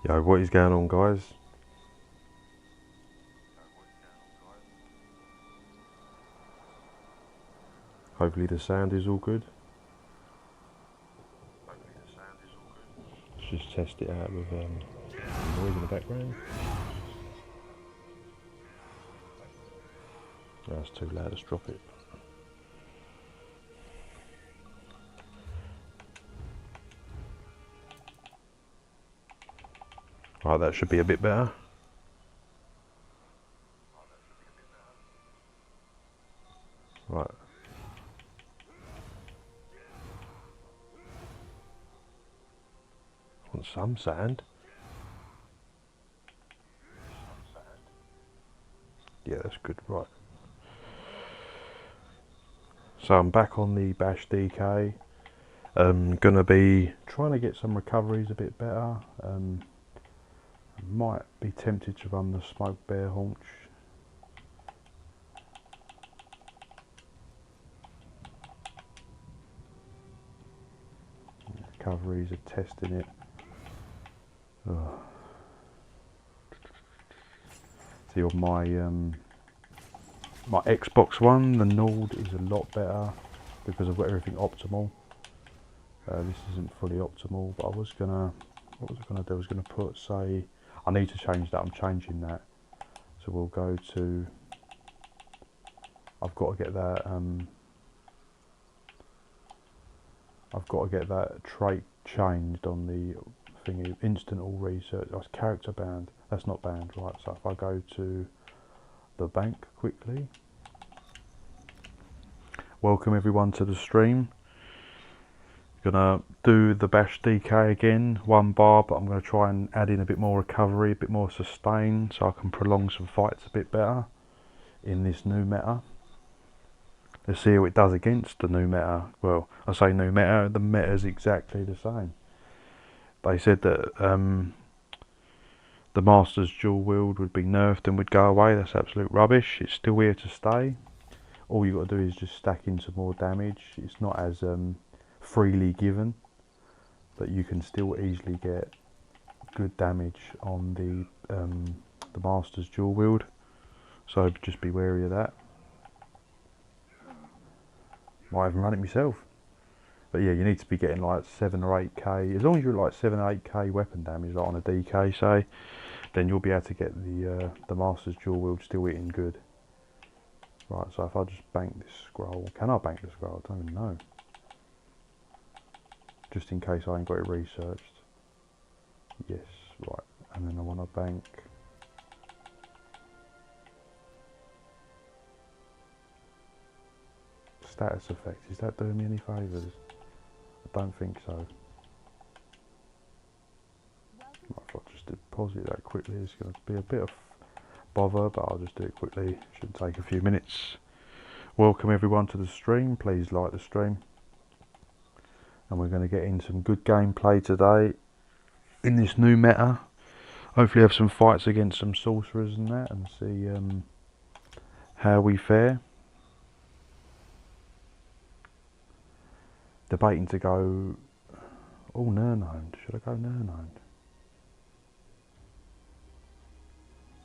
Yo, what is going on, guys? Hopefully the sound is all good. Let's just test it out with some noise in the background. No, that's too loud, let's drop it. Right, that should be a bit better. Right. Want some sand? Yeah, that's good, right. So I'm back on the Bash DK. Gonna be trying to get some recoveries a bit better. Might be tempted to run the Smoked Bear Haunch. Recoveries are testing it. Oh. See, on my Xbox One, the Nord is a lot better because I've got everything optimal. This isn't fully optimal, but what was I gonna do? I was gonna put, say, I need to change that. I'm changing that. So we'll go to. I've got to get that. I've got to get that trait changed on the thingy. Instant all research. That's character banned. That's not banned, right? So if I go to the bank quickly. Welcome everyone to the stream. Gonna do the Bash DK again, 1 bar, but I'm gonna try and add in a bit more recovery, a bit more sustain, so I can prolong some fights a bit better in this new meta. Let's see how it does against the new meta. Well, I say new meta, the meta's exactly the same. They said that the Masters dual wield would be nerfed and would go away. That's absolute rubbish. It's still here to stay. All you got to do is just stack in some more damage. It's not as freely given, but you can still easily get good damage on the Masters dual wield. So just be wary of that. Might even run it myself. But yeah, you need to be getting like 7 or 8k. As long as you're like 7 or 8k weapon damage, like on a DK, say, then you'll be able to get the Masters dual wield still hitting good. Right, so if I just bank this scroll, can I bank the scroll? I don't even know. Just in case I ain't got it researched. Yes, right. And then I want to bank. Status effect. Is that doing me any favours? I don't think so. Right, if I just deposit that quickly, it's going to be a bit of bother, but I'll just do it quickly. Shouldn't take a few minutes. Welcome everyone to the stream. Please like the stream. And we're going to get in some good gameplay today in this new meta. Hopefully have some fights against some sorcerers and that, and see how we fare. Debating to go. Oh, Nirnhound. Should I go Nirnhound?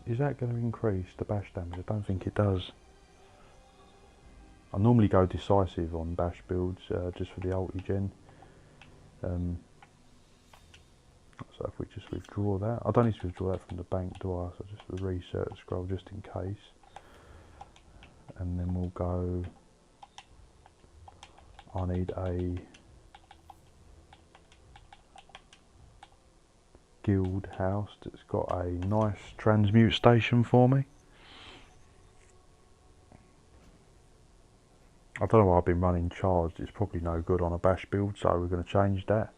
Is that going to increase the bash damage? I don't think it does. I normally go decisive on bash builds just for the ulti gen. So if we just withdraw that, I don't need to withdraw that from the bank, do I? So just the research scroll just in case. And then we'll go. I need a guild house that's got a nice transmute station for me. I don't know why I've been running charged. It's probably no good on a bash build, so we're going to change that.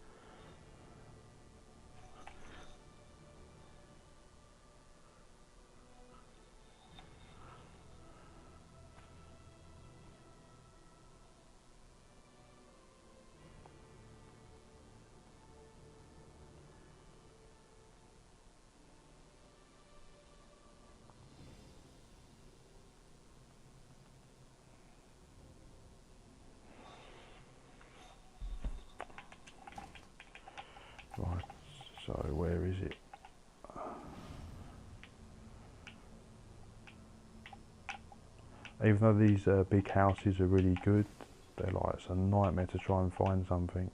Even though these big houses are really good, they're like, it's a nightmare to try and find something.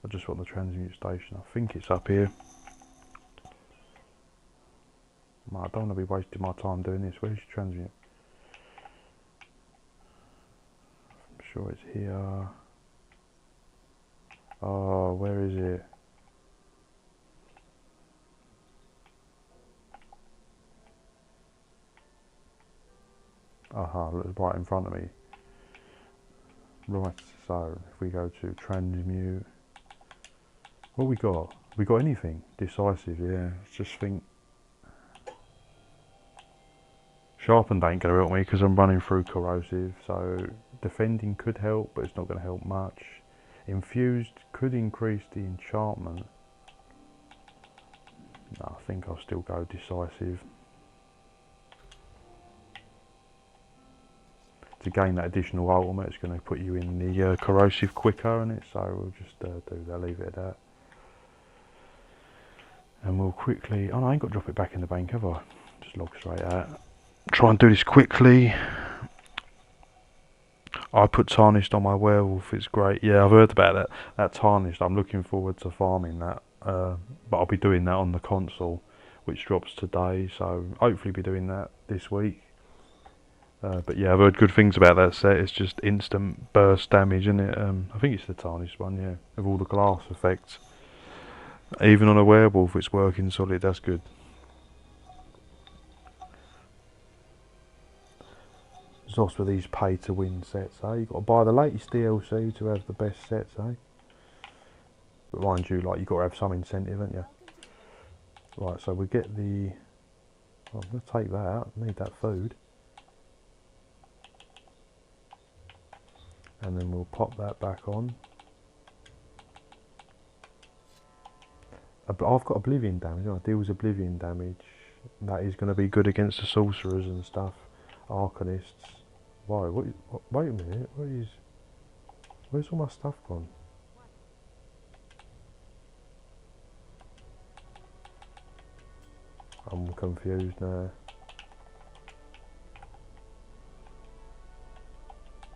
I just want the transmute station. I think it's up here. I don't want to be wasting my time doing this. Where's your transmute? I'm sure it's here. Oh, where is it? Aha, it's right in front of me. Right, so if we go to transmute, what we got? We got anything? Decisive, yeah. Just think. Sharpened ain't going to help me because I'm running through corrosive, so defending could help, but it's not going to help much. Infused could increase the enchantment. No, I think I'll still go decisive. To gain that additional ultimate, it's going to put you in the corrosive quicker, and it, so we'll just do that, leave it at that. And we'll quickly, oh no, I ain't got to drop it back in the bank, have I? Just log straight out. Try and do this quickly. I put tarnished on my werewolf, it's great. Yeah, I've heard about that. That tarnished, I'm looking forward to farming that. But I'll be doing that on the console, which drops today, so hopefully be doing that this week. But yeah, I've heard good things about that set. It's just instant burst damage, isn't it? I think it's the tarnished one, yeah, with all the glass effects. Even on a werewolf, it's working solid, that's good. Zos with these pay to win sets, eh? You've got to buy the latest DLC to have the best sets, eh? But mind you, like, you've got to have some incentive, haven't you? Right, so we get the... Oh, I'm going to take that out, I need that food. And then we'll pop that back on. I've got Oblivion damage, I deals Oblivion damage. That is going to be good against the sorcerers and stuff. Arcanists. Why? Wait a minute, where's all my stuff gone? I'm confused now.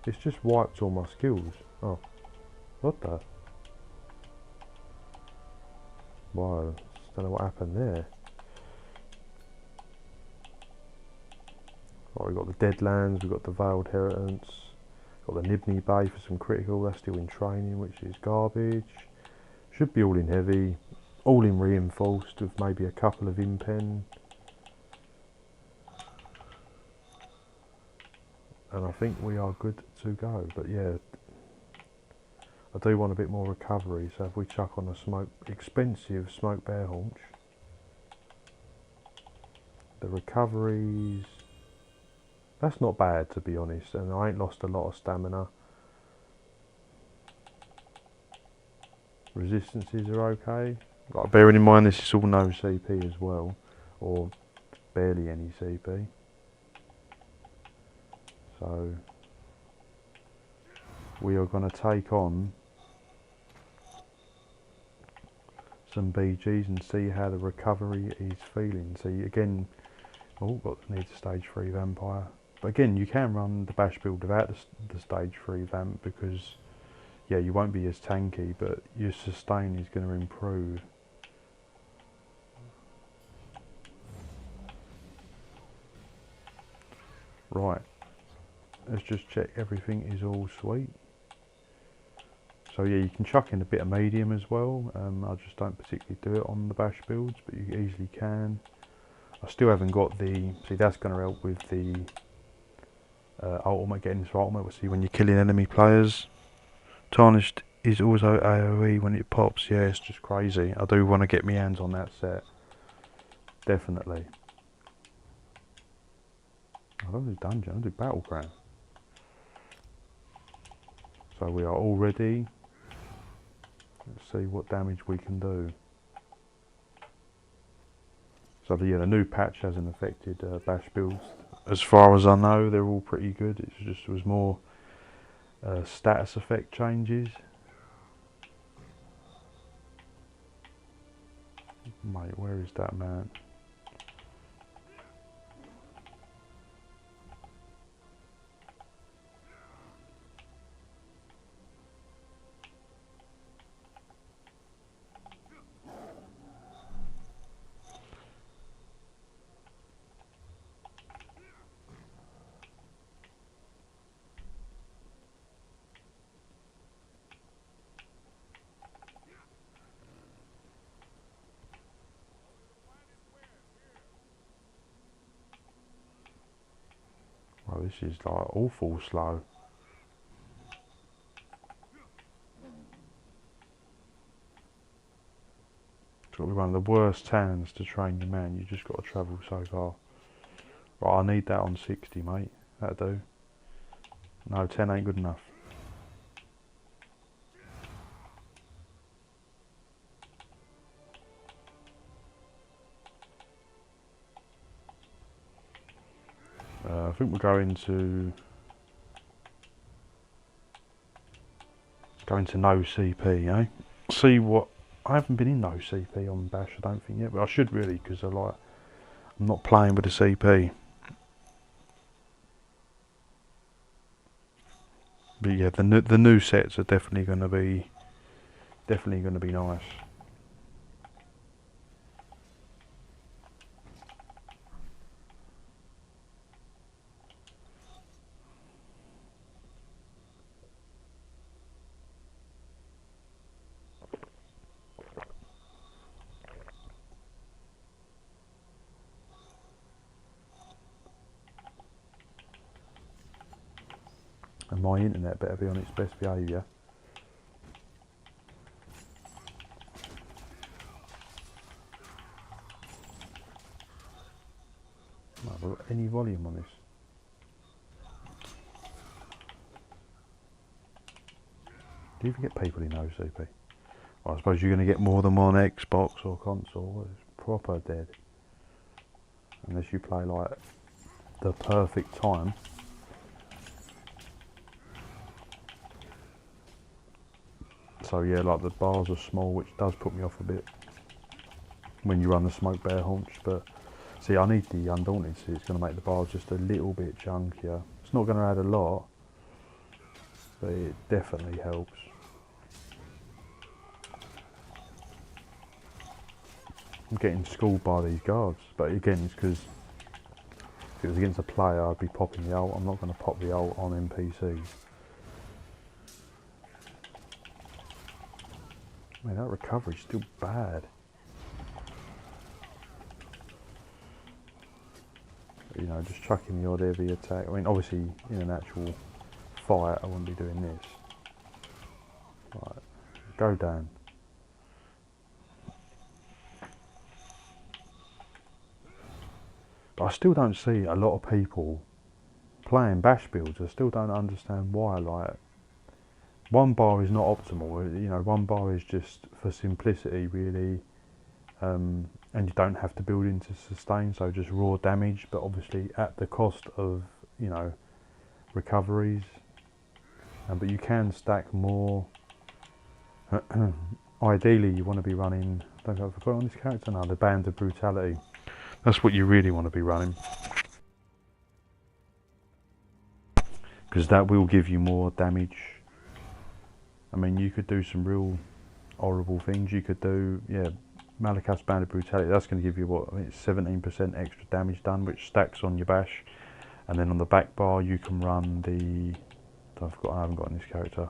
It's just wiped all my skills. Oh, what the? Wow, don't know what happened there. Right, we've got the Deadlands, we've got the Veiled Inheritance, got the Nibney Bay for some critical, that's still in training, which is garbage. Should be all in heavy, all in reinforced with maybe a couple of impen. And I think we are good to go, but yeah, I do want a bit more recovery, so if we chuck on a expensive smoked bear haunch, the recoveries, that's not bad to be honest, and I ain't lost a lot of stamina. Resistances are okay, like bearing in mind this is all no CP as well, or barely any CP. So we are going to take on some BGs and see how the recovery is feeling. See again, needs a stage 3 vampire. But again, you can run the bash build without the stage 3 vamp because yeah, you won't be as tanky, but your sustain is going to improve. Right, let's just check everything is all sweet. So yeah, you can chuck in a bit of medium as well. I just don't particularly do it on the bash builds, but you easily can. I still haven't got the, see that's going to help with the ultimate, getting this ultimate. We'll see when you're killing enemy players. Tarnished is also AoE when it pops, yeah, it's just crazy. I do want to get my hands on that set, definitely. I don't do dungeon, I do battleground. So we are all ready. Let's see what damage we can do. So yeah, the new patch hasn't affected bash builds. As far as I know, they're all pretty good. It just was more status effect changes. Mate, where is that man? Well, this is like awful slow. It's got to be one of the worst towns to train your man. You just got to travel so far. Right, I need that on 60, mate. That'll do. No, 10 ain't good enough. I think we're going to no CP, eh? See what I haven't been in no CP on Bash, I don't think yet, but I should really, because I'm not playing with the CP. But yeah, the new sets are definitely going to be nice. And my internet better be on its best behaviour. Have I got any volume on this? Do you even get people in OCP? Well, I suppose you're going to get more than one Xbox or console. It's proper dead. Unless you play like the perfect time. So yeah, like the bars are small, which does put me off a bit when you run the Smoke Bear Haunch. But see, I need the Undaunted, so it's going to make the bars just a little bit chunkier. It's not going to add a lot, but it definitely helps. I'm getting schooled by these guards, but again, it's because if it was against a player, I'd be popping the ult. I'm not going to pop the ult on NPCs. Man, that recovery's still bad. You know, just chucking the odd heavy attack. I mean, obviously, in an actual fight, I wouldn't be doing this. Right, go down. But I still don't see a lot of people playing bash builds. I still don't understand why. Like, one bar is not optimal. You know, one bar is just for simplicity, really, and you don't have to build into sustain. So just raw damage, but obviously at the cost of, you know, recoveries. But you can stack more. Ideally, you want to be running. I don't know if I've got on this character now. The Band of Brutality. That's what you really want to be running, because that will give you more damage. I mean, you could do some real horrible things. You could do, yeah, Malakath's Band of Brutality. That's going to give you what, I mean, it's 17% extra damage done, which stacks on your bash. And then on the back bar, you can run the. I haven't got on this character.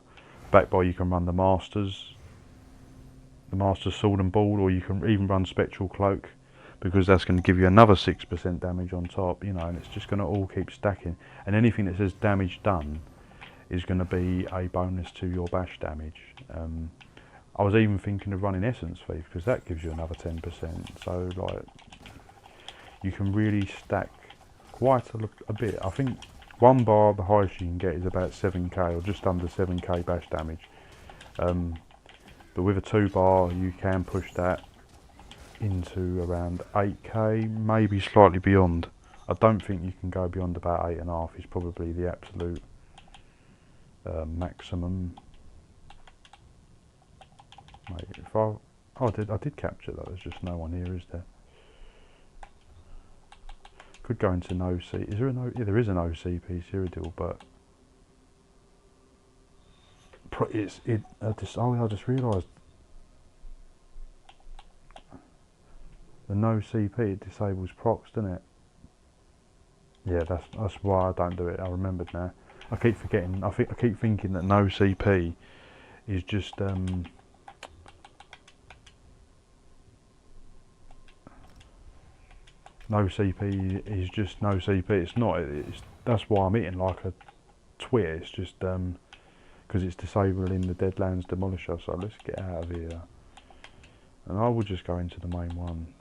Back bar, you can run the Masters Sword and Ball, or you can even run Spectral Cloak, because that's going to give you another 6% damage on top, you know, and it's just going to all keep stacking. And anything that says damage done is going to be a bonus to your bash damage. I was even thinking of running Essence Thief, because that gives you another 10%. So like, you can really stack quite a bit. I think one bar, the highest you can get is about 7k, or just under 7k bash damage. But with a 2 bar, you can push that into around 8k, maybe slightly beyond. I don't think you can go beyond about 8.5. Is probably the absolute maximum. Mate, if I did capture that. There's just no one here, is there? Could go into no C. Is there a no? Yeah, there is an OCP Cyrodiil, but I just realised the no CP, it disables procs, doesn't it? Yeah, that's why I don't do it. I remembered now. I keep forgetting. I keep thinking that no CP is just no CP is just no CP. It's not. That's why I'm hitting like a twit. It's just because it's disabling the Deadlands Demolisher. So let's get out of here, and I will just go into the main one.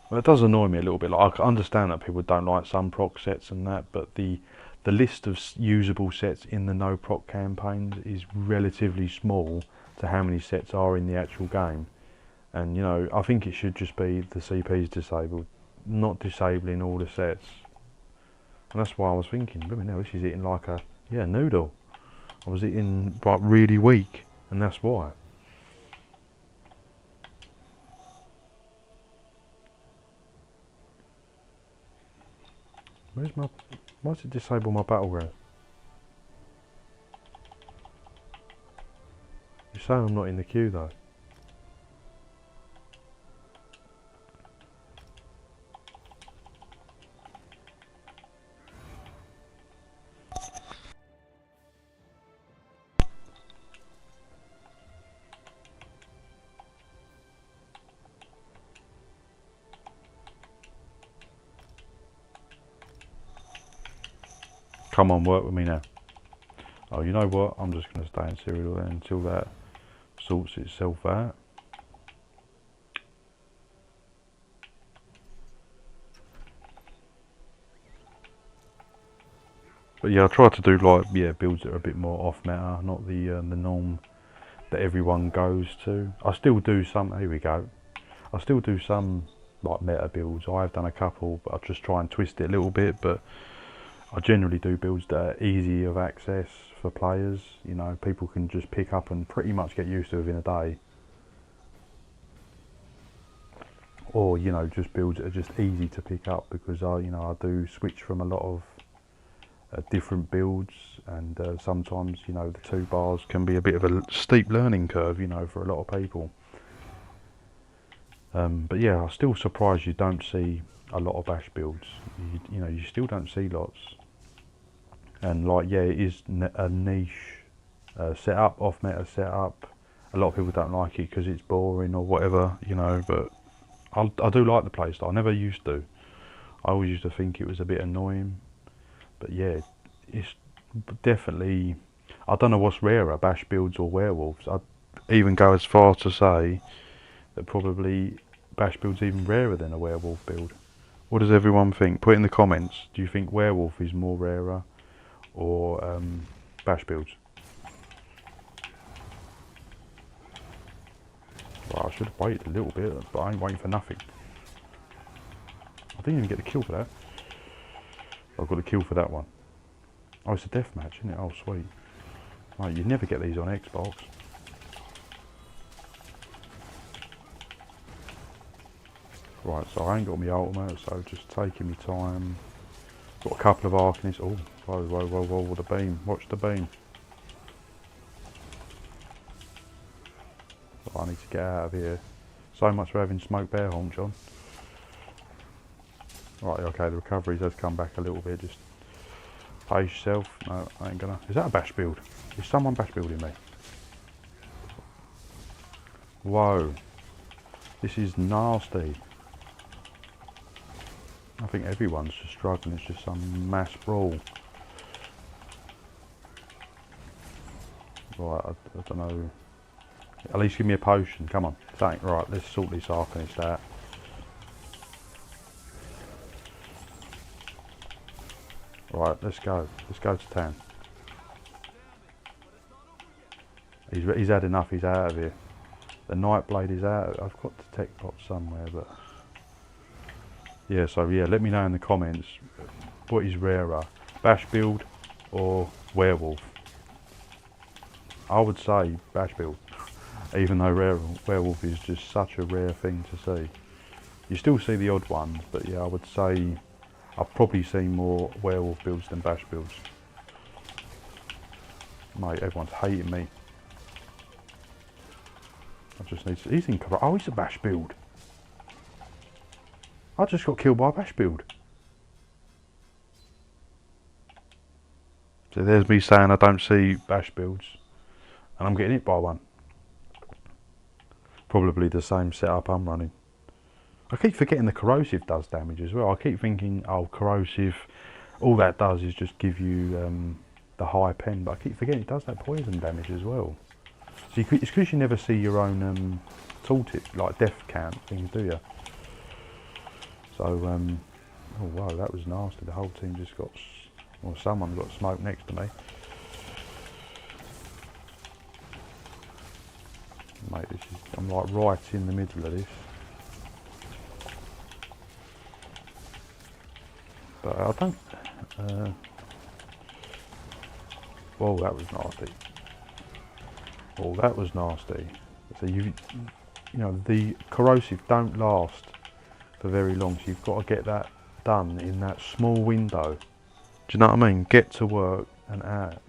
Well, it does annoy me a little bit. Like, I understand that people don't like some proc sets and that, but the list of usable sets in the no proc campaigns is relatively small to how many sets are in the actual game. And you know, I think it should just be the CP's disabled, not disabling all the sets. And that's why I was thinking, blooming hell, this is eating like a noodle. I was eating like really weak, and that's why. Why does it disable my battleground? You're saying I'm not in the queue though. Come on, work with me now. Oh, you know what? I'm just going to stay in Cyrodiil then until that sorts itself out. But yeah, I try to do like builds that are a bit more off meta, not the norm that everyone goes to. I still do some. Here we go. I still do some like meta builds. I've done a couple, but I just try and twist it a little bit. But I generally do builds that are easy of access for players. You know, people can just pick up and pretty much get used to within a day. Or you know, just builds that are just easy to pick up because I do switch from a lot of different builds, and sometimes you know the 2 bars can be a bit of a steep learning curve, you know, for a lot of people. But yeah, I'm still surprised you don't see a lot of bash builds. You know, you still don't see lots. And like, yeah, it is a niche setup, off meta setup. A lot of people don't like it because it's boring or whatever, you know. But I do like the playstyle. I never used to. I always used to think it was a bit annoying. But yeah, it's definitely. I don't know what's rarer, bash builds or werewolves. I'd even go as far to say that probably bash build's even rarer than a werewolf build. What does everyone think? Put in the comments. Do you think werewolf is more rarer or bash builds? Well, I should have waited a little bit, but I ain't waiting for nothing. I didn't even get the kill for that. I've got a kill for that one. Oh, it's a deathmatch, isn't it? Oh, sweet. Right, you never get these on Xbox. Right, so I ain't got my ultimate, so just taking my time. Got a couple of Arcanists. Oh, whoa, whoa, whoa, whoa, the beam. Watch the beam. Oh, I need to get out of here. So much for having smoked bear haunch on. Right, okay, the recoveries has come back a little bit. Just pace yourself. No, I ain't gonna. Is that a bash build? Is someone bash building me? Whoa. This is nasty. I think everyone's just struggling. It's just some mass brawl. Right, I don't know. At least give me a potion. Come on. Thank. Right, let's sort this Arcanist out. Right, let's go. Let's go to town. He's had enough. He's out of here. The Nightblade is out. I've got the tech pot somewhere, but yeah. So yeah, let me know in the comments what is rarer, bash build or werewolf. I would say bash build, even though werewolf is just such a rare thing to see. You still see the odd ones, but yeah, I would say I've probably seen more werewolf builds than bash builds. Mate, everyone's hating me. I just need to. He's in cover. Oh, he's a bash build. I just got killed by a bash build. So there's me saying I don't see bash builds, and I'm getting hit by one. Probably the same setup I'm running. I keep forgetting the corrosive does damage as well. I keep thinking, oh, corrosive, all that does is just give you the high pen, but I keep forgetting it does that poison damage as well. So it's because you never see your own tooltip, like death count things, do you? So, oh wow, that was nasty. The whole team just got, or someone got smoked next to me. Mate, I'm like right in the middle of this. But I don't, oh, that was nasty. Oh, that was nasty. So you know, the corrosive don't last for very long, so you've got to get that done in that small window. Do you know what I mean? Get to work and out.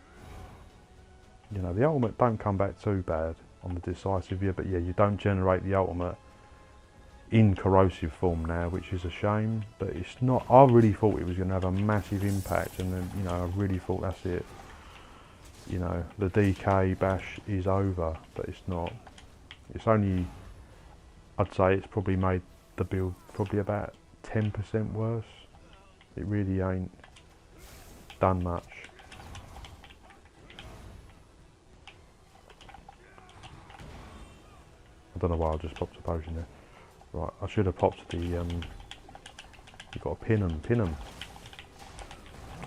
You know, the ultimate don't come back too bad on the decisive, yeah, but yeah, you don't generate the ultimate in corrosive form now, which is a shame, but it's not. I really thought it was going to have a massive impact, and then, you know, I really thought that's it. You know, the DK bash is over, but it's not. It's only, I'd say it's probably made the build probably about 10% worse. It really ain't done much. I don't know why I just popped a potion there. Right, I should have popped the, you've got to pin them.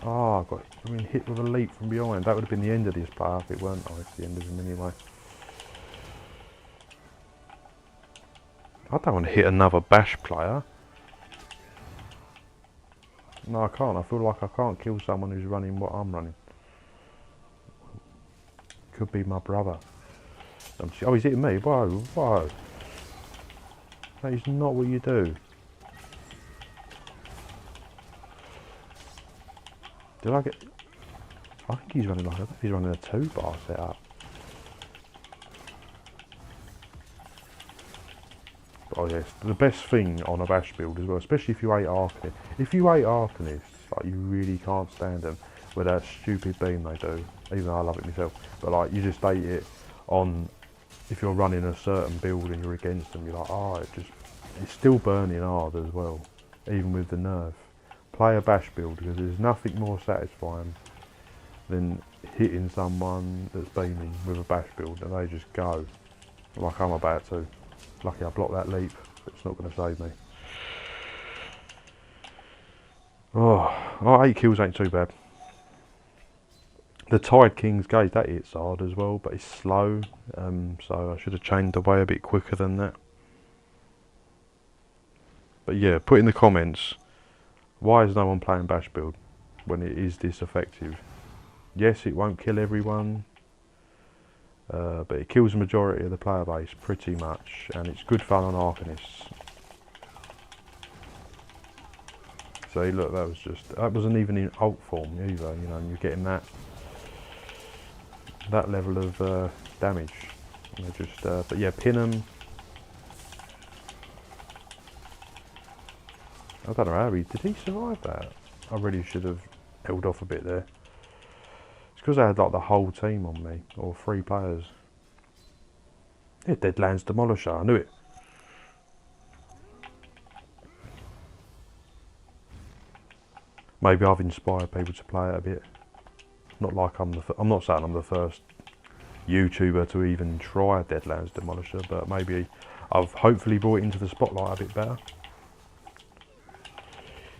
Oh, I mean, hit with a leap from behind. That would have been the end of this player if it weren't. Oh, it's the end of him anyway. I don't want to hit another bash player. No, I can't. I feel like I can't kill someone who's running what I'm running. Could be my brother. Oh, he's hitting me. Whoa, whoa. That is not what you do. Did I get... I think he's running like he's running a 2-bar setup. Oh yes, the best thing on a bash build as well, especially if you hate Arcanists. If you hate Arcanists, like, you really can't stand them with that stupid beam they do, even though I love it myself. But like, you just hate it on, if you're running a certain build and you're against them, you're like, oh, it's still burning hard as well, even with the nerf. Play a bash build, because there's nothing more satisfying than hitting someone that's beaming with a bash build and they just go, like I'm about to. Lucky I blocked that leap, but it's not going to save me. Oh, 8 kills ain't too bad. The Tide King's Gate, that hits hard as well, but it's slow, so I should have chained away a bit quicker than that. But yeah, put in the comments, why is no one playing bash build when it is this effective? Yes, it won't kill everyone, but it kills the majority of the player base pretty much, and it's good fun on Arcanists. See, look, that wasn't even in ult form either, you know, and you're getting that level of damage. And just, but yeah, pin them. I don't know how did he survive that? I really should have held off a bit there. It's because I had like the whole team on me, or 3 players. Yeah, Deadlands Demolisher, I knew it. Maybe I've inspired people to play it a bit. Not like I'm not saying I'm the first YouTuber to even try Deadlands Demolisher, but maybe I've hopefully brought it into the spotlight a bit better.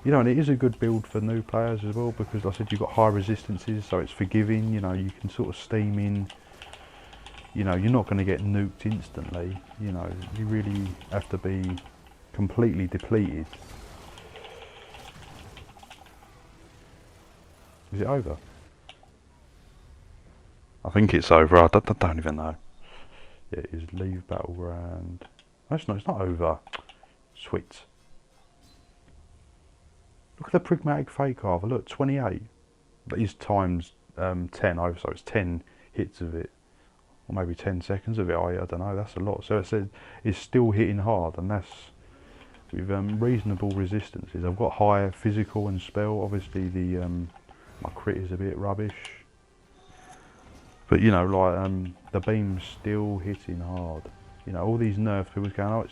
You know, and it is a good build for new players as well, because like I said, you've got high resistances, so it's forgiving. You know, you can sort of steam in. You know, you're not going to get nuked instantly. You know, you really have to be completely depleted. Is it over? I think it's over. I don't even know. Yeah, it is. Leave battleground. Actually, no, it's not over. Sweet. Look at the pragmatic fake armor. Look, 28. That is times 10 over, so it's 10 hits of it, or maybe 10 seconds of it. I don't know. That's a lot. So it says it's still hitting hard, and that's with reasonable resistances. I've got higher physical and spell. Obviously, the my crit is a bit rubbish, but you know, like the beam's still hitting hard. You know, all these nerf people's going, oh,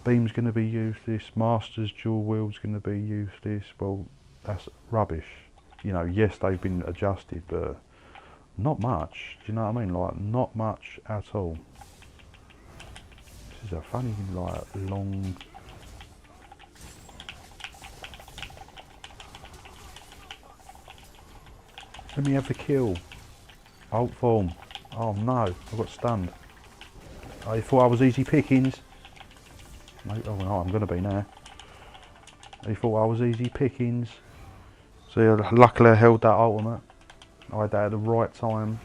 beam's going to be useless, master's dual wield's going to be useless. Well, that's rubbish. You know, yes, they've been adjusted, but not much. Do you know what I mean? Like, not much at all. This is a funny, like, long... Let me have the kill. Alt form. Oh no, I got stunned. I thought I was easy pickings. Oh no, I'm going to be now. I thought I was easy pickings. So yeah, luckily I held that ultimate. I had that at the right time.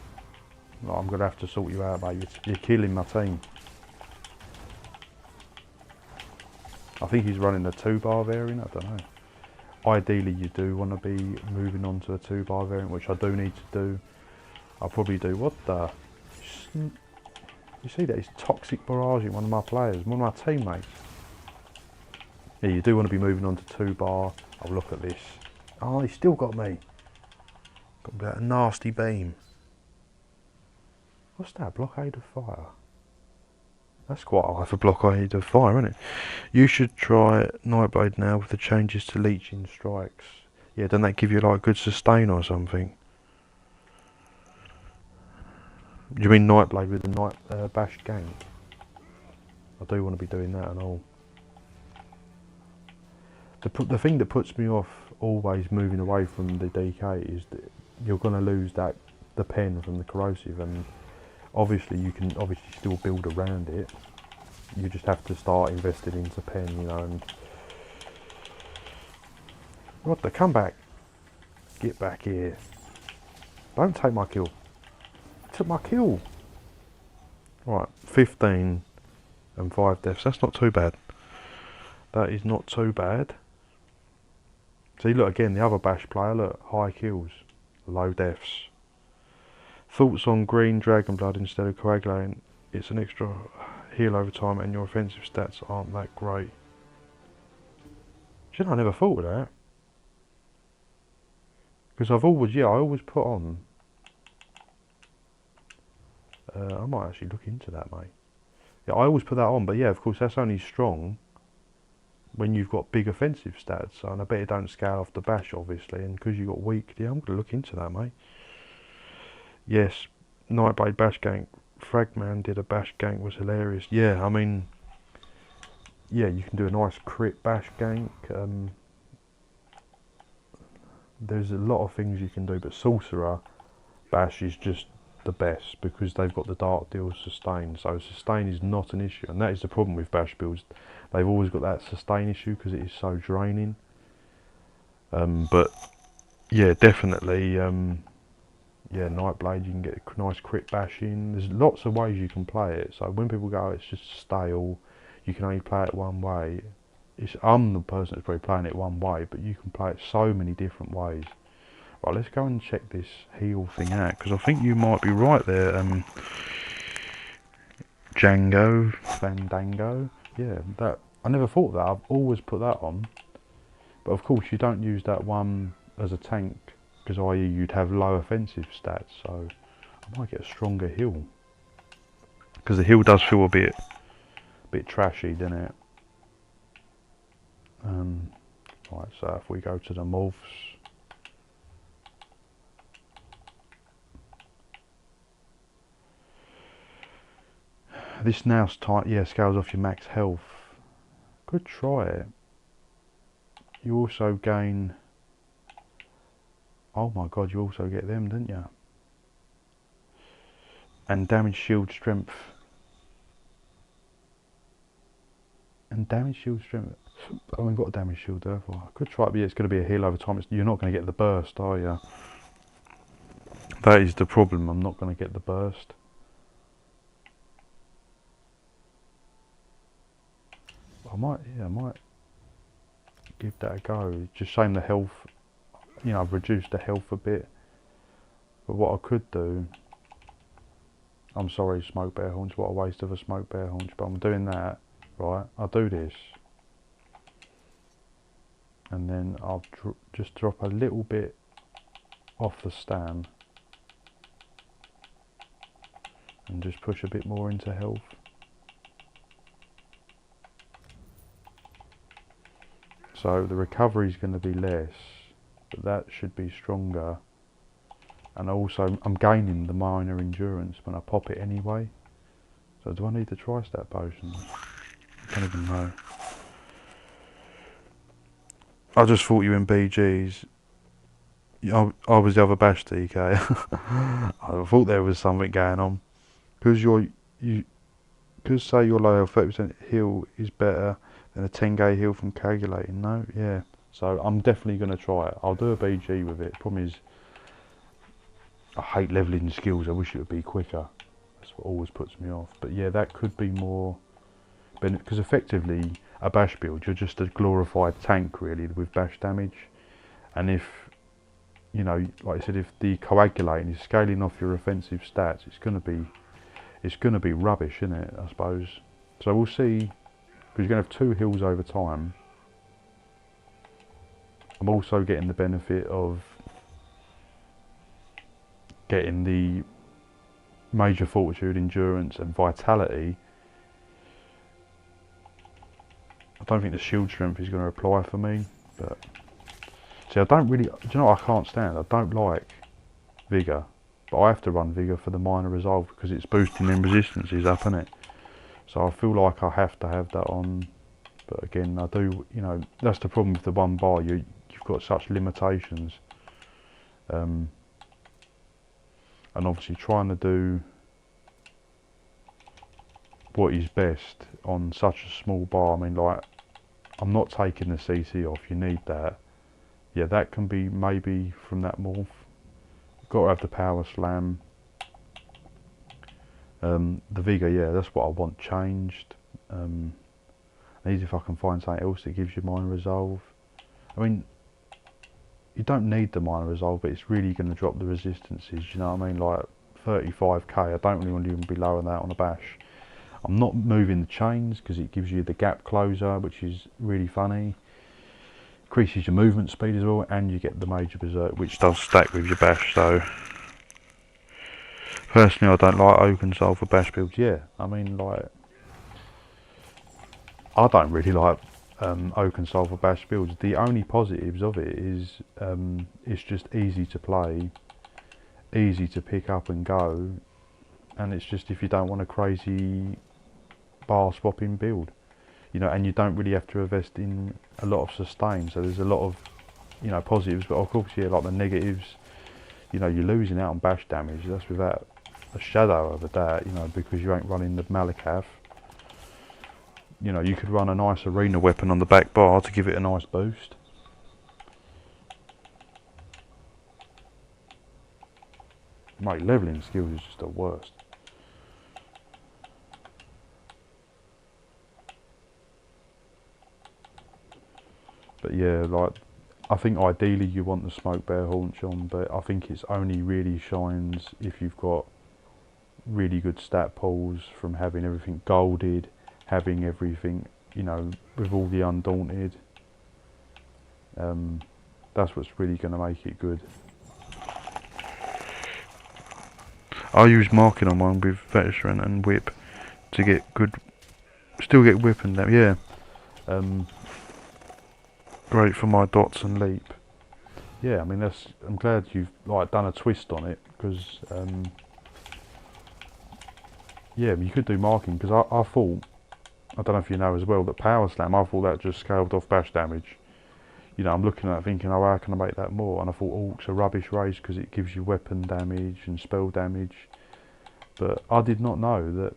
Oh, I'm going to have to sort you out, mate. You're killing my team. I think he's running a 2-bar variant, I don't know. Ideally you do want to be moving on to a 2-bar variant, which I do need to do. I'll probably do, what the... You see that? He's toxic barraging one of my players, one of my teammates. Yeah, you do want to be moving on to 2-bar. I'll look at this. Oh, he's still got me. Got that nasty beam. What's that? Blockade of fire? That's quite high for blockade of fire, isn't it? You should try Nightblade now with the changes to leeching strikes. Yeah, doesn't that give you like good sustain or something? Do you mean Nightblade with the night bash gank? I do want to be doing that and all. The thing that puts me off always moving away from the DK is that you're going to lose the pen from the corrosive, and obviously you can still build around it. You just have to start investing into pen, you know. And what the comeback? Get back here! Don't take my kill. Took my kill. Right, 15 and 5 deaths. That's not too bad. That is not too bad. See, look again, the other bash player. Look, high kills, low deaths. Thoughts on green dragon blood instead of coagulating? It's an extra heal over time, and your offensive stats aren't that great. Shit, I never thought of that. Because I always put on. I might actually look into that, mate. Yeah, I always put that on, but yeah, of course, that's only strong when you've got big offensive stats. And I bet it don't scale off the bash, obviously, and because you've got weak, yeah, I'm going to look into that, mate. Yes, Nightblade bash gank. Fragman did a bash gank, was hilarious. Yeah, I mean, yeah, you can do a nice crit bash gank. There's a lot of things you can do, but Sorcerer bash is just the best because they've got the dark deal sustain, so sustain is not an issue, and that is the problem with bash builds. They've always got that sustain issue because it is so draining. But yeah, definitely, yeah, Nightblade, you can get a nice crit bash in. There's lots of ways you can play it, so when people go, it's just stale, you can only play it one way, I'm the person that's probably playing it one way, but you can play it so many different ways. Right, let's go and check this heal thing out, because I think you might be right there, Django, Fandango. Yeah, that I never thought of that. I've always put that on, but of course you don't use that one as a tank, because i.e. you'd have low offensive stats, so I might get a stronger heal, because the heal does feel a bit trashy, doesn't it? Right, so if we go to the morphs, this now's tight. Yeah, scales off your max health. Could try it. You also gain. Oh my god, you also get them, didn't you? And damage, shield, strength. And damage, shield, strength. I haven't got a damage shield therefore. I could try it, but yeah, it's going to be a heal over time. You're not going to get the burst, are you? That is the problem. I'm not going to get the burst. I might give that a go. Just shame the health. You know, I've reduced the health a bit. But what I could do. I'm sorry, smoke bear haunch. What a waste of a smoke bear haunch. But I'm doing that. Right, I'll do this. And then I'll just drop a little bit off the stand. And just push a bit more into health. So the recovery is going to be less, but that should be stronger. And also I'm gaining the minor endurance when I pop it anyway. So do I need to try stat potion? I don't even know. I just thought you in BGs. I was the other bash DK. I thought there was something going on. Because say your low 30% heal is better than a 10k heal from calculating. No, yeah. So I'm definitely going to try it. I'll do a BG with it. Problem is, I hate leveling skills. I wish it would be quicker. That's what always puts me off. But yeah, that could be more, because effectively a bash build, you're just a glorified tank really with bash damage. And if, you know, like I said, if the coagulating is scaling off your offensive stats, it's going to be rubbish, isn't it? I suppose. So we'll see. Because you're going to have 2 heals over time. I'm also getting the benefit of getting the major fortitude, endurance and vitality. I don't think the shield strength is going to apply for me, but see, I don't really, do you know what I can't stand? I don't like Vigour, but I have to run Vigour for the minor resolve because it's boosting them resistances up, isn't it? So I feel like I have to have that on, but again, I do, you know, that's the problem with the one bar, you've got such limitations. And obviously trying to do what is best on such a small bar, I mean, like, I'm not taking the CC off, you need that. Yeah, that can be maybe from that morph. Got to have the power slam. The Vigour, yeah, that's what I want changed. And easy if I can find something else that gives you minor resolve. I mean, you don't need the minor resolve, but it's really going to drop the resistances, you know what I mean? Like 35k, I don't really want to even be lower than that on a bash. I'm not moving the chains because it gives you the gap closer, which is really funny. Increases your movement speed as well, and you get the major berserk, which does stack with your bash. So personally, I don't like Oakensoul for bash builds. Yeah, I mean, like, I don't really like Oakensoul for bash builds. The only positives of it is it's just easy to play, easy to pick up and go, and it's just if you don't want a crazy bar swapping build, you know, and you don't really have to invest in a lot of sustain. So there's a lot of, you know, positives, but of course, yeah, like the negatives, you know, you're losing out on bash damage. That's without a shadow of a doubt, you know, because you ain't running the Malakath. You know, you could run a nice arena weapon on the back bar to give it a nice boost. Mate, leveling skills is just the worst. But yeah, like, I think ideally you want the smoke bear haunch on, but I think it's only really shines if you've got really good stat pools from having everything golded, having everything, you know, with all the undaunted. That's what's really going to make it good. I use marking on one with veteran and whip to get good, still get whip and that, yeah. Great for my dots and leap. Yeah, I mean, that's, I'm glad you've like done a twist on it, because yeah, you could do marking, because I thought, I don't know if you know as well, that power slam, I thought that just scaled off bash damage. You know, I'm looking at it thinking, oh, how can I make that more? And I thought, oh, it's a rubbish race because it gives you weapon damage and spell damage. But I did not know that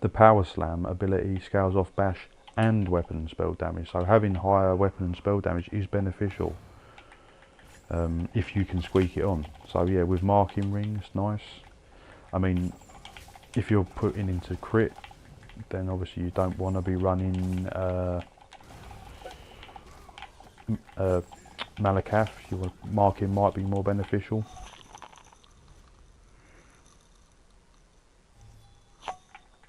the power slam ability scales off bash and weapon and spell damage. So having higher weapon and spell damage is beneficial if you can squeak it on. So yeah, with marking rings, nice. I mean, if you're putting into crit, then obviously you don't want to be running Malakath. Your marking might be more beneficial.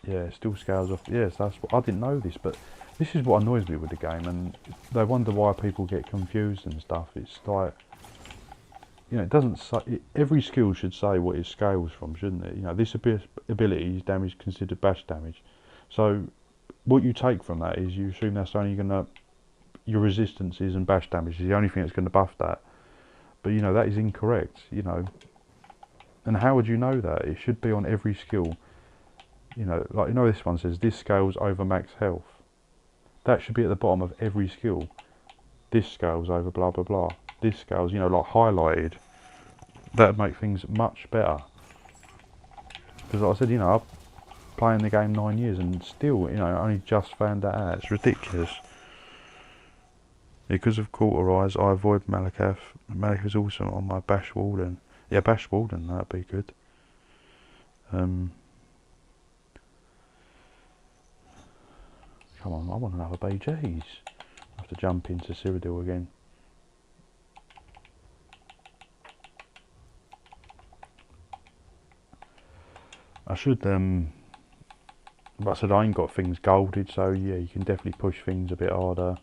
Yeah, it still scales off. Yes, that's what I didn't know this, but this is what annoys me with the game, and they wonder why people get confused and stuff. It's like, you know, it doesn't say, every skill should say what it scales from, shouldn't it? You know, this ability is damage considered bash damage. So what you take from that is you assume that's only going to your resistances and bash damage is the only thing that's going to buff that. But you know, that is incorrect, you know. And how would you know that? It should be on every skill. You know, like, you know, this one says this scales over max health. That should be at the bottom of every skill. This scales over blah blah blah. This scales, you know, like highlighted. That would make things much better. Because like I said, you know, I've playing the game 9 years and still, you know, only just found that out. It's ridiculous. Because of Cauterize, I avoid Malakath. Malakath is also on my Bash Warden. Yeah, Bash Warden, that'd be good. Come on, I want another BGs. I have to jump into Cyrodiil again. I should, like I said, I ain't got things golded, so yeah, you can definitely push things a bit harder.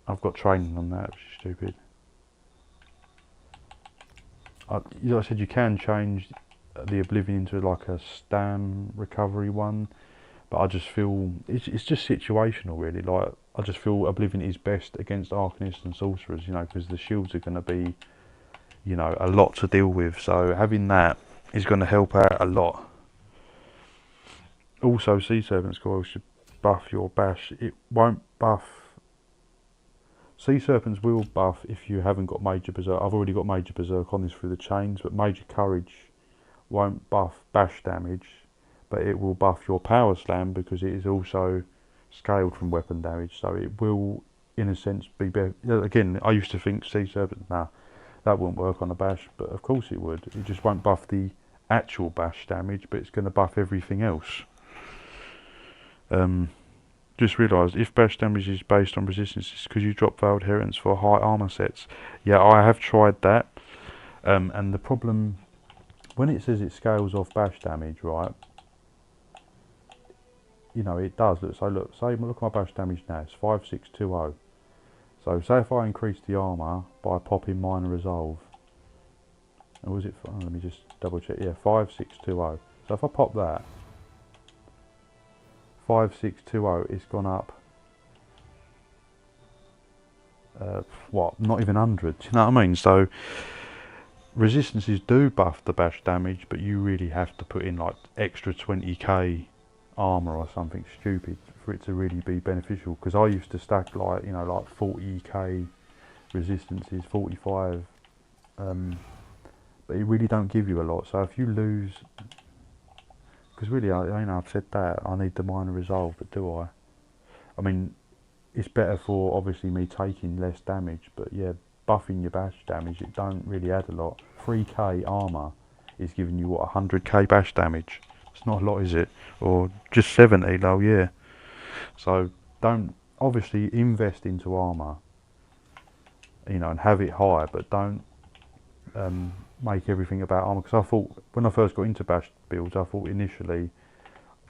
I've got training on that, which is stupid. Like I said, you can change the Oblivion into like a stam recovery one, but I just feel it's just situational really. Like, I just feel Oblivion is best against Arcanists and Sorcerers, you know, because the shields are going to be, you know, a lot to deal with. So having that is going to help out a lot. Also, Sea Serpent's Coil should buff your bash. It won't buff. Sea Serpents will buff if you haven't got Major Berserk. I've already got Major Berserk on this through the chains, but Major Courage won't buff bash damage, but it will buff your Power Slam because it is also scaled from weapon damage. So it will, in a sense, be better. Again, I used to think Sea Serpent, nah, that wouldn't work on a bash, but of course it would. It just won't buff the actual bash damage, but it's going to buff everything else. Just realised, if bash damage is based on resistances, could you drop Veiled Herons for high armour sets? Yeah, I have tried that. And the problem, when it says it scales off bash damage, right, you know, it does. Look, so look at my bash damage now, it's 5620. So say if I increase the armour by popping Minor Resolve, and was it, let me just double check, yeah, 5620. So if I pop that, 5620, it's gone up, what, not even 100, do you know what I mean? So resistances do buff the bash damage, but you really have to put in like extra 20k armour or something stupid for it to really be beneficial. Because I used to stack like, you know, like 40k resistances, 45, but it really don't give you a lot. So if you lose, because really, I know I've said that I need the Minor Resolve, but do I? I mean, it's better for obviously me taking less damage, but yeah, buffing your bash damage, it don't really add a lot. 3k armour is giving you what, 100k bash damage. It's not a lot, is it? Or just 70 though, yeah. So don't, obviously invest into armour, you know, and have it high, but don't make everything about armour. Because I thought, when I first got into bash builds, I thought initially,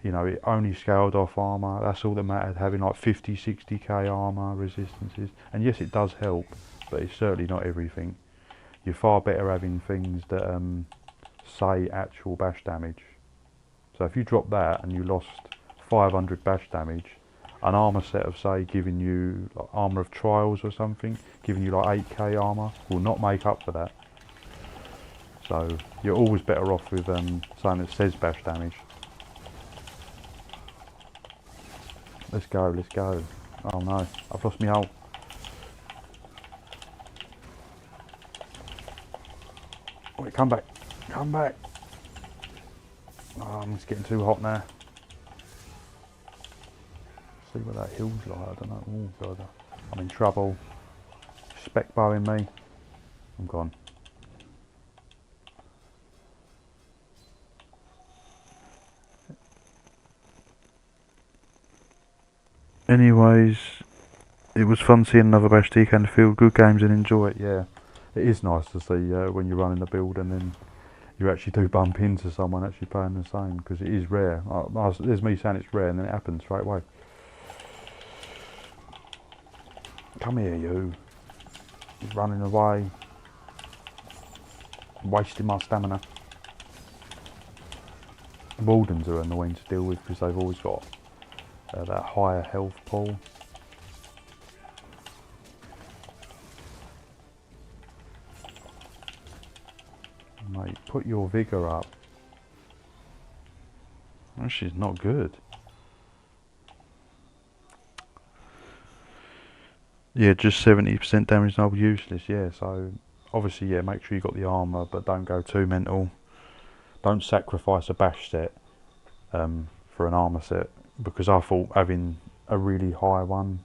you know, it only scaled off armour, that's all that mattered, having like 50, 60k armour resistances. And yes, it does help, but it's certainly not everything. You're far better having things that say actual bash damage. So if you drop that and you lost 500 bash damage, an armour set of, say, giving you like Armour of Trials or something, giving you like 8k armour, will not make up for that. So you're always better off with something that says bash damage. Let's go, let's go. Oh no, I've lost my hole. Wait, come back, come back. Oh, it's getting too hot now. See what that hill's like, I don't know. Oh god, I'm in trouble. Spec bowing me. I'm gone. Anyways, it was fun seeing another Bash TK in the field. Good games and enjoy it. Yeah, it is nice to see when you're running the build and then you actually do bump into someone actually playing the same, because it is rare. There's me saying it's rare and then it happens straight away. Come here, you. He's running away. I'm wasting my stamina. Wardens are annoying to deal with because they've always got that higher health pool. put your vigour up. This is not good. Yeah, just 70% damage null useless, yeah, so obviously, yeah, make sure you got the armour, but don't go too mental. Don't sacrifice a bash set for an armour set, because I thought having a really high one,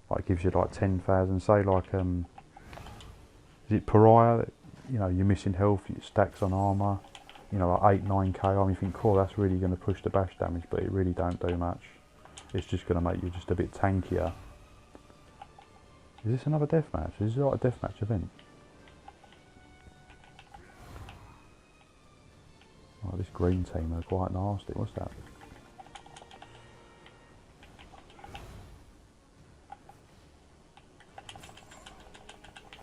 like gives you like 10,000, say like, is it Pariah, you know, you're missing health, it stacks on armour, you know, like 8-9k armour, you think, cool, that's really going to push the bash damage, but it really don't do much. It's just going to make you just a bit tankier. Is this another deathmatch? Is this like a deathmatch event? Oh, this green team are quite nasty. What's that?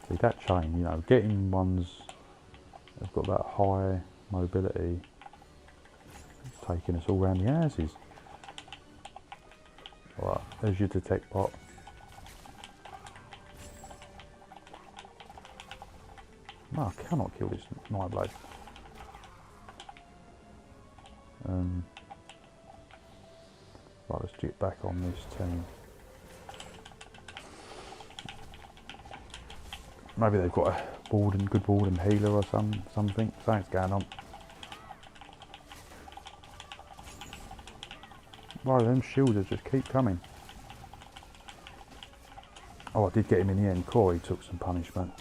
See, that chain, you know, getting ones that have got that high mobility, it's taking us all round the houses. Alright, there's your detect bot. No, I cannot kill this Nightblade. Right, let's get back on this team. Maybe they've got a good warden healer or something. Something's going on. Right, them shielders just keep coming. Oh, I did get him in the end. Corey took some punishment.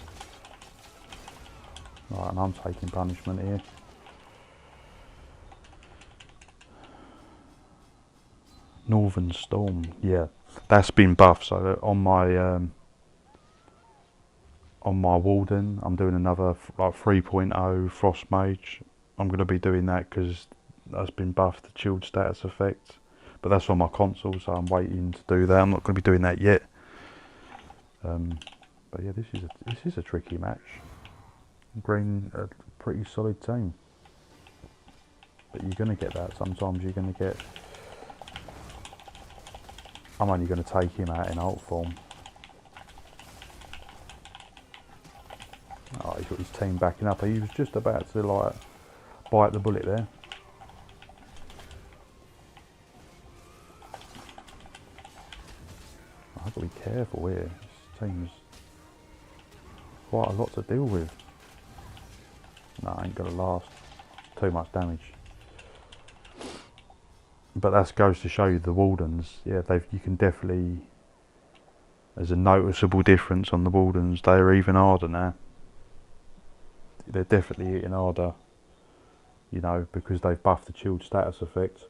Right, and I'm taking punishment here. Northern Storm, yeah, that's been buffed. So on my Warden, I'm doing another like 3.0 Frost Mage. I'm going to be doing that because that's been buffed, the chilled status effect. But that's on my console, so I'm waiting to do that. I'm not going to be doing that yet. But yeah, this is a tricky match. Green, a pretty solid team. But you're going to get that. Sometimes you're going to get. I'm only going to take him out in alt form. Oh, he's got his team backing up. He was just about to like bite the bullet there. I've got to be careful here. This team's quite a lot to deal with. No, ain't going to last. Too much damage. But that goes to show you the Wardens. Yeah, you can definitely. There's a noticeable difference on the Wardens. They're even harder now. They're definitely hitting harder. You know, because they've buffed the chilled status effect.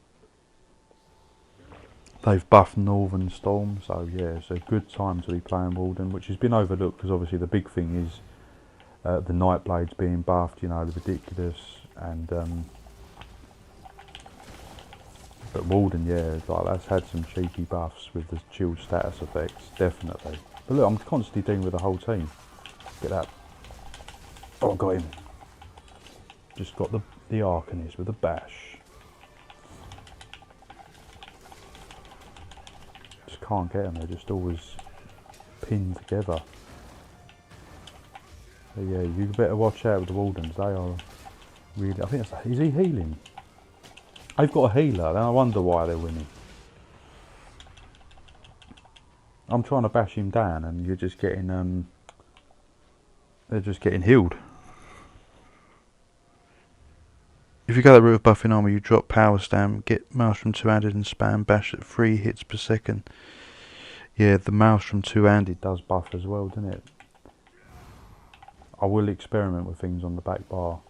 They've buffed Northern Storm, so yeah, it's a good time to be playing Warden, which has been overlooked because obviously the big thing is the Nightblades being buffed. You know, ridiculous and. But Warden, yeah, like that's had some cheeky buffs with the chilled status effects, definitely. But look, I'm constantly dealing with the whole team. Get that. Oh, I got him. Just got the Arcanist with a bash. Just can't get them, they're just always pinned together. So yeah, you better watch out with the Wardens, they are really, I think that's, is he healing? They've got a healer, then I wonder why they're winning. I'm trying to bash him down and you're just getting, they're just getting healed. If you go that route of buffing armour, you drop power stamp, get Maelstrom two-handed and spam bash at 3 hits per second. Yeah, the Maelstrom two-handed does buff as well, doesn't it? I will experiment with things on the back bar.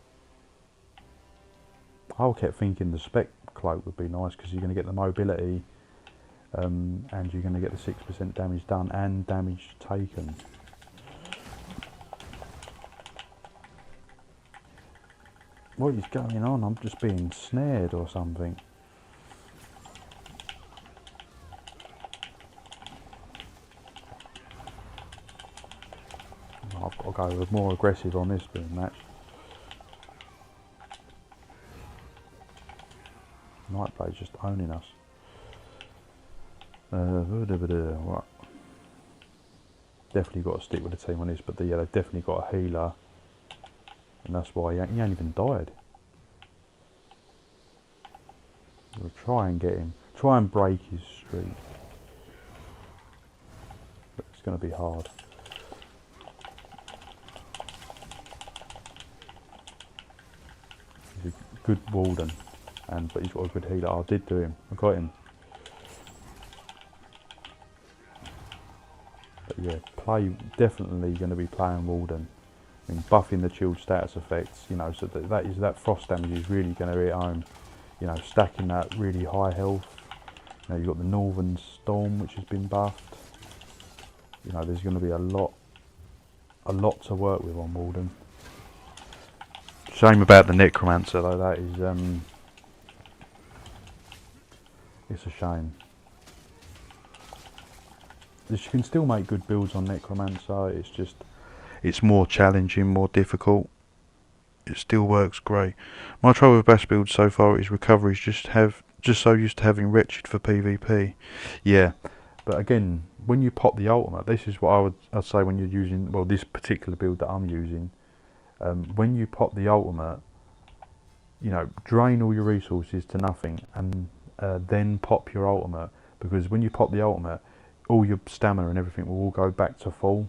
I kept thinking the spec cloak would be nice because you're going to get the mobility and you're going to get the 6% damage done and damage taken. What is going on? I'm just being snared or something. I've got to go more aggressive on this being match. Nightblade's just owning us. Right. Definitely got to stick with the team on this, but yeah, they've definitely got a healer, and that's why he ain't even died. We'll try and get him. Try and break his streak. But it's going to be hard. He's a good warden, but he's got a good healer. I did do him. I got him. But yeah, definitely going to be playing warden. I mean, buffing the chilled status effects, you know, so that frost damage is really going to hit home. You know, stacking that really high health. You know, you've got the Northern Storm, which has been buffed. You know, there's going to be a lot to work with on Warden. Shame about the Necromancer though. That is, it's a shame. You can still make good builds on Necromancer. It's just, it's more challenging, more difficult. It still works great. My trouble with bash builds so far is recoveries. Just so used to having Wretched for PvP. Yeah, but again, when you pop the ultimate, this is what I'd say when you're using, well, this particular build that I'm using. When you pop the ultimate, you know, drain all your resources to nothing, and then pop your ultimate, because when you pop the ultimate, all your stamina and everything will all go back to full.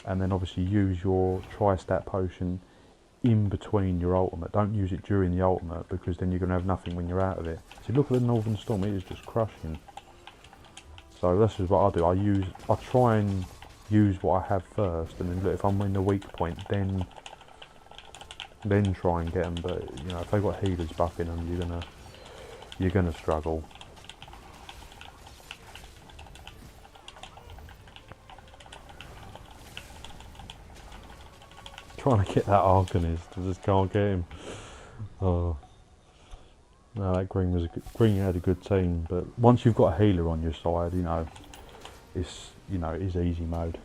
And then obviously use your tri-stat potion in between your ultimate. Don't use it during the ultimate, because then you're going to have nothing when you're out of it. So look at the Northern Storm, it is just crushing. So this is what I do. I try and use what I have first, and then look, if I'm in the weak point, then try and get them. But you know, if they've got healers buffing them, you're gonna struggle. Trying to get that Arcanist, I just can't get him. Oh no, that Green had a good team, but once you've got a healer on your side, you know, it is easy mode.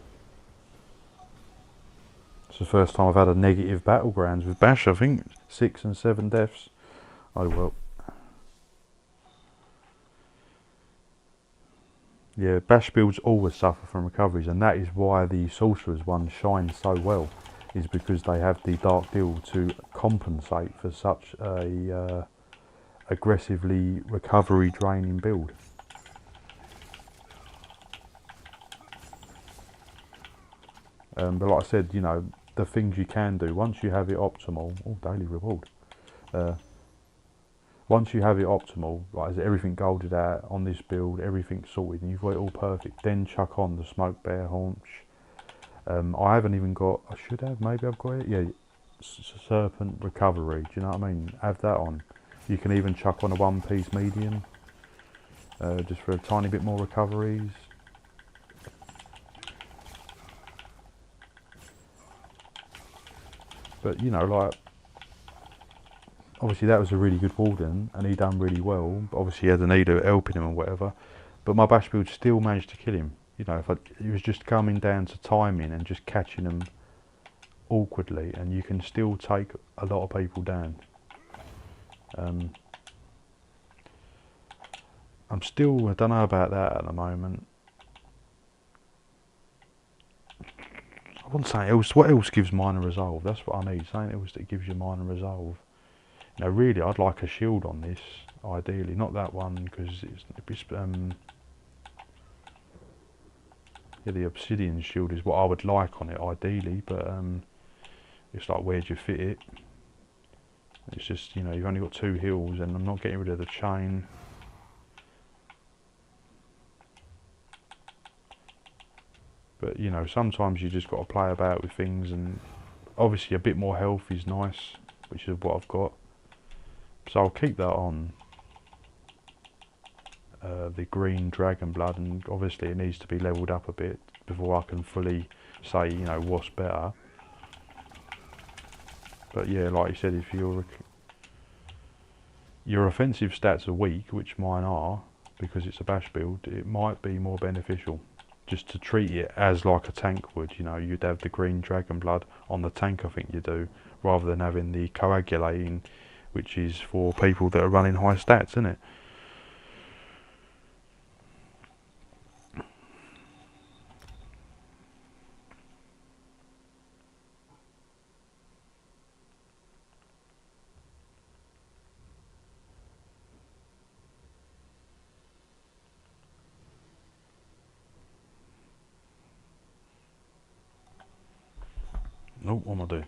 It's the first time I've had a negative battlegrounds with Bash. I think 6 and 7 deaths. Oh well. Yeah, Bash builds always suffer from recoveries, and that is why the Sorcerer's one shines so well. Is because they have the Dark Deal to compensate for such a aggressively recovery draining build. But like I said, you know, the things you can do once you have it optimal. Oh, daily reward. Once you have it optimal, like as everything golded out on this build, everything's sorted, and you've got it all perfect, then chuck on the Smoke Bear Haunch. I haven't even got, I should have, maybe I've got it, yeah, Serpent Recovery, do you know what I mean? Have that on. You can even chuck on a one-piece medium, just for a tiny bit more recoveries. But, you know, like, obviously that was a really good Warden, and he done really well, but obviously he had an Edo helping him and whatever, but my bash build still managed to kill him. You know, it was just coming down to timing and just catching them awkwardly, and you can still take a lot of people down. I don't know about that at the moment. I want something else. What else gives minor resolve? That's what I need. Something else that gives you minor resolve. You know, really, I'd like a shield on this, ideally. Not that one, because yeah, the obsidian shield is what I would like on it, ideally. But it's like, where'd you fit it? It's just, you know, you've only got 2 heals, and I'm not getting rid of the chain. But, you know, sometimes you just got to play about with things, and obviously a bit more health is nice, which is what I've got. So I'll keep that on. The green dragon blood, and obviously it needs to be leveled up a bit before I can fully say, you know, what's better. But yeah, like you said, if your offensive stats are weak, which mine are, because it's a bash build, it might be more beneficial just to treat it as like a tank would. You know, you'd have the green dragon blood on the tank, I think you do, rather than having the coagulating, which is for people that are running high stats, isn't it? Oh, what am I doing?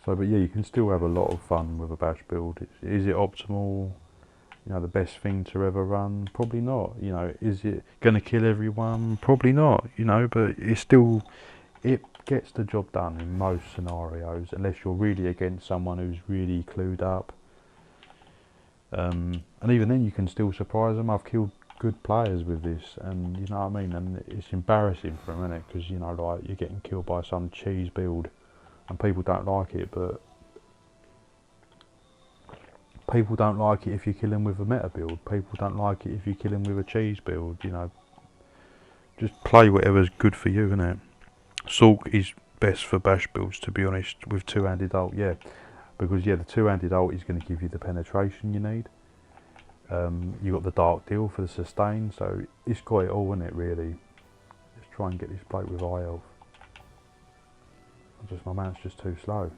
So, but yeah, you can still have a lot of fun with a bash build. Is it optimal? You know, the best thing to ever run? Probably not. You know, is it going to kill everyone? Probably not. You know, but it's still, it gets the job done in most scenarios, unless you're really against someone who's really clued up. And even then, you can still surprise them. I've killed good players with this, and you know what I mean. And it's embarrassing for them, isn't it? Because you know, like you're getting killed by some cheese build, and people don't like it, but people don't like it if you kill them with a meta build. People don't like it if you kill them with a cheese build. You know, just play whatever's good for you, innit? Sork is best for bash builds, to be honest, with two-handed ult, yeah. Because yeah, the two-handed ult is going to give you the penetration you need. You got the dark deal for the sustain, so it's got it all in it, really. Let's try and get this bloke with high health. My mount's just too slow.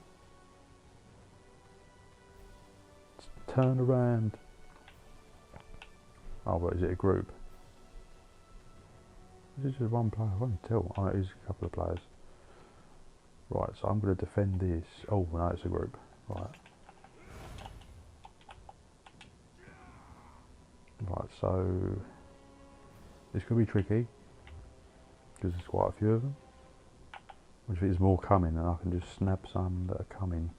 Turn around. Oh, but is it a group? Is it just one player? I can't tell. Oh, it is a couple of players. Right, so I'm going to defend this. Oh, no, it's a group. Right. Right, so it's going to be tricky because there's quite a few of them. Which if there's more coming, and I can just snap some that are coming.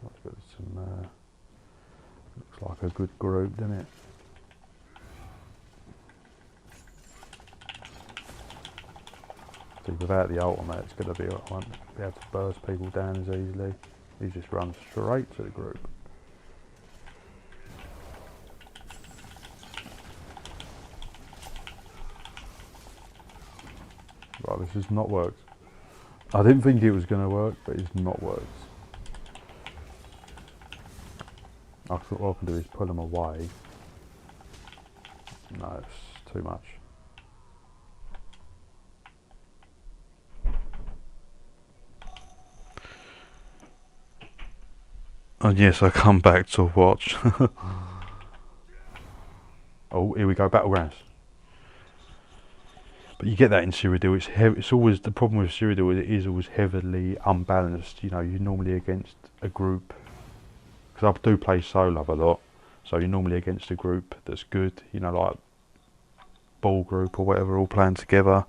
Let's put some. Looks like a good group, doesn't it? See, without the ultimate, it's going to be. I won't be able to burst people down as easily. He just runs straight to the group. Right, this has not worked. I didn't think it was going to work, but it's not worked. I thought what I can do is pull them away. No, it's too much. And yes, I come back to watch. Oh, here we go, Battlegrounds. But you get that in Cyrodiil. It's always the problem with Cyrodiil. It is always heavily unbalanced. You know, you're normally against a group. Because I do play solo a lot, so you're normally against a group that's good. You know, like ball group or whatever, all playing together.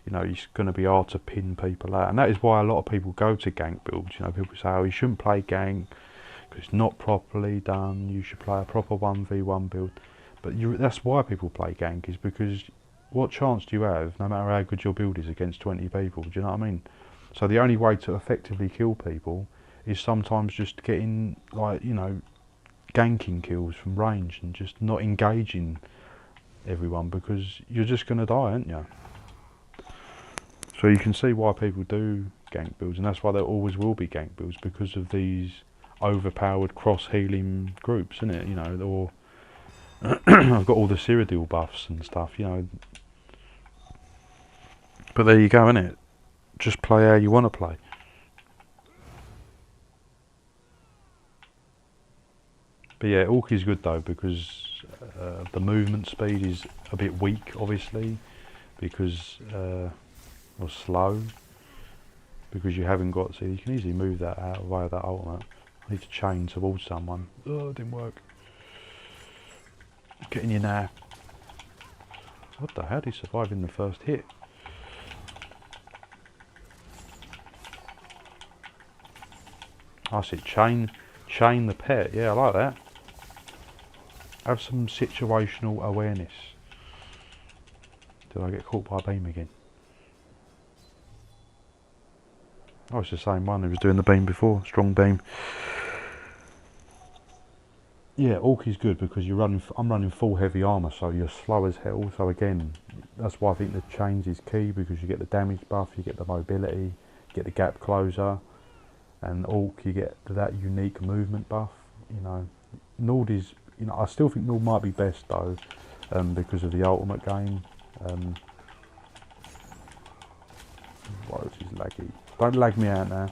You know, it's going to be hard to pin people out, and that is why a lot of people go to gank builds. You know, people say, "Oh, you shouldn't play gank because it's not properly done. You should play a proper 1v1 build." But that's why people play gank, is because what chance do you have, no matter how good your build is, against 20 people? Do you know what I mean? So the only way to effectively kill people is sometimes just getting, like, you know, ganking kills from range and just not engaging everyone, because you're just going to die, aren't you? So you can see why people do gank builds, and that's why there always will be gank builds, because of these overpowered cross-healing groups, isn't it? You know, or I've got all the Cyrodiil buffs and stuff, you know. But there you go, innit? Just play how you want to play. But yeah, Orc is good though, because the movement speed is a bit weak, obviously, because or slow, because you haven't got. So you can easily move that out of the way of that ultimate. I need to chain towards someone. Oh, it didn't work. Getting you now. What the hell? Did he survive in the first hit? I see. Chain the pet. Yeah, I like that. Have some situational awareness. Did I get caught by a beam again? Oh, it's the same one who was doing the beam before. Strong beam. Yeah, Orc is good because I'm running full heavy armour, so you're slow as hell. So again, that's why I think the chains is key, because you get the damage buff, you get the mobility, you get the gap closer, and Orc you get that unique movement buff. You know, Nord is. You know, I still think Nord might be best though, because of the ultimate game. Whoa, this is laggy. Don't lag me out now.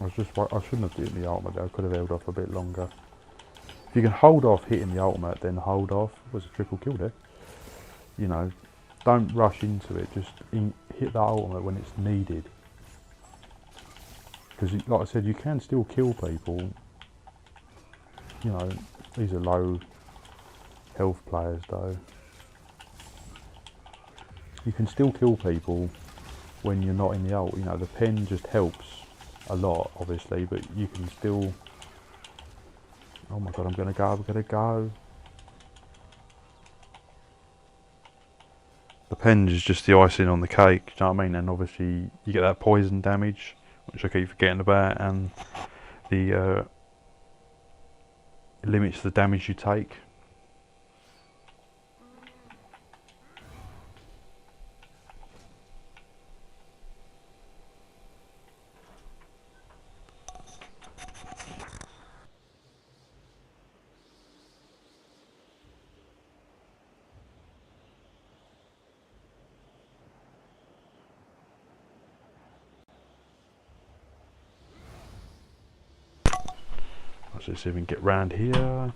I shouldn't have hit the ultimate there. I could have held off a bit longer. If you can hold off hitting the ultimate, then hold off. Was a triple kill there. You know, don't rush into it. Just hit that ultimate when it's needed. Because, like I said, you can still kill people. You know, these are low health players, though. You can still kill people when you're not in the ult. You know, the pen just helps a lot, obviously, but you can still... Oh my god, I'm gonna go. The pen is just the icing on the cake, do you know what I mean? And obviously you get that poison damage, which I keep forgetting about, and the it limits the damage you take. Let's see if we can get round here. Oh,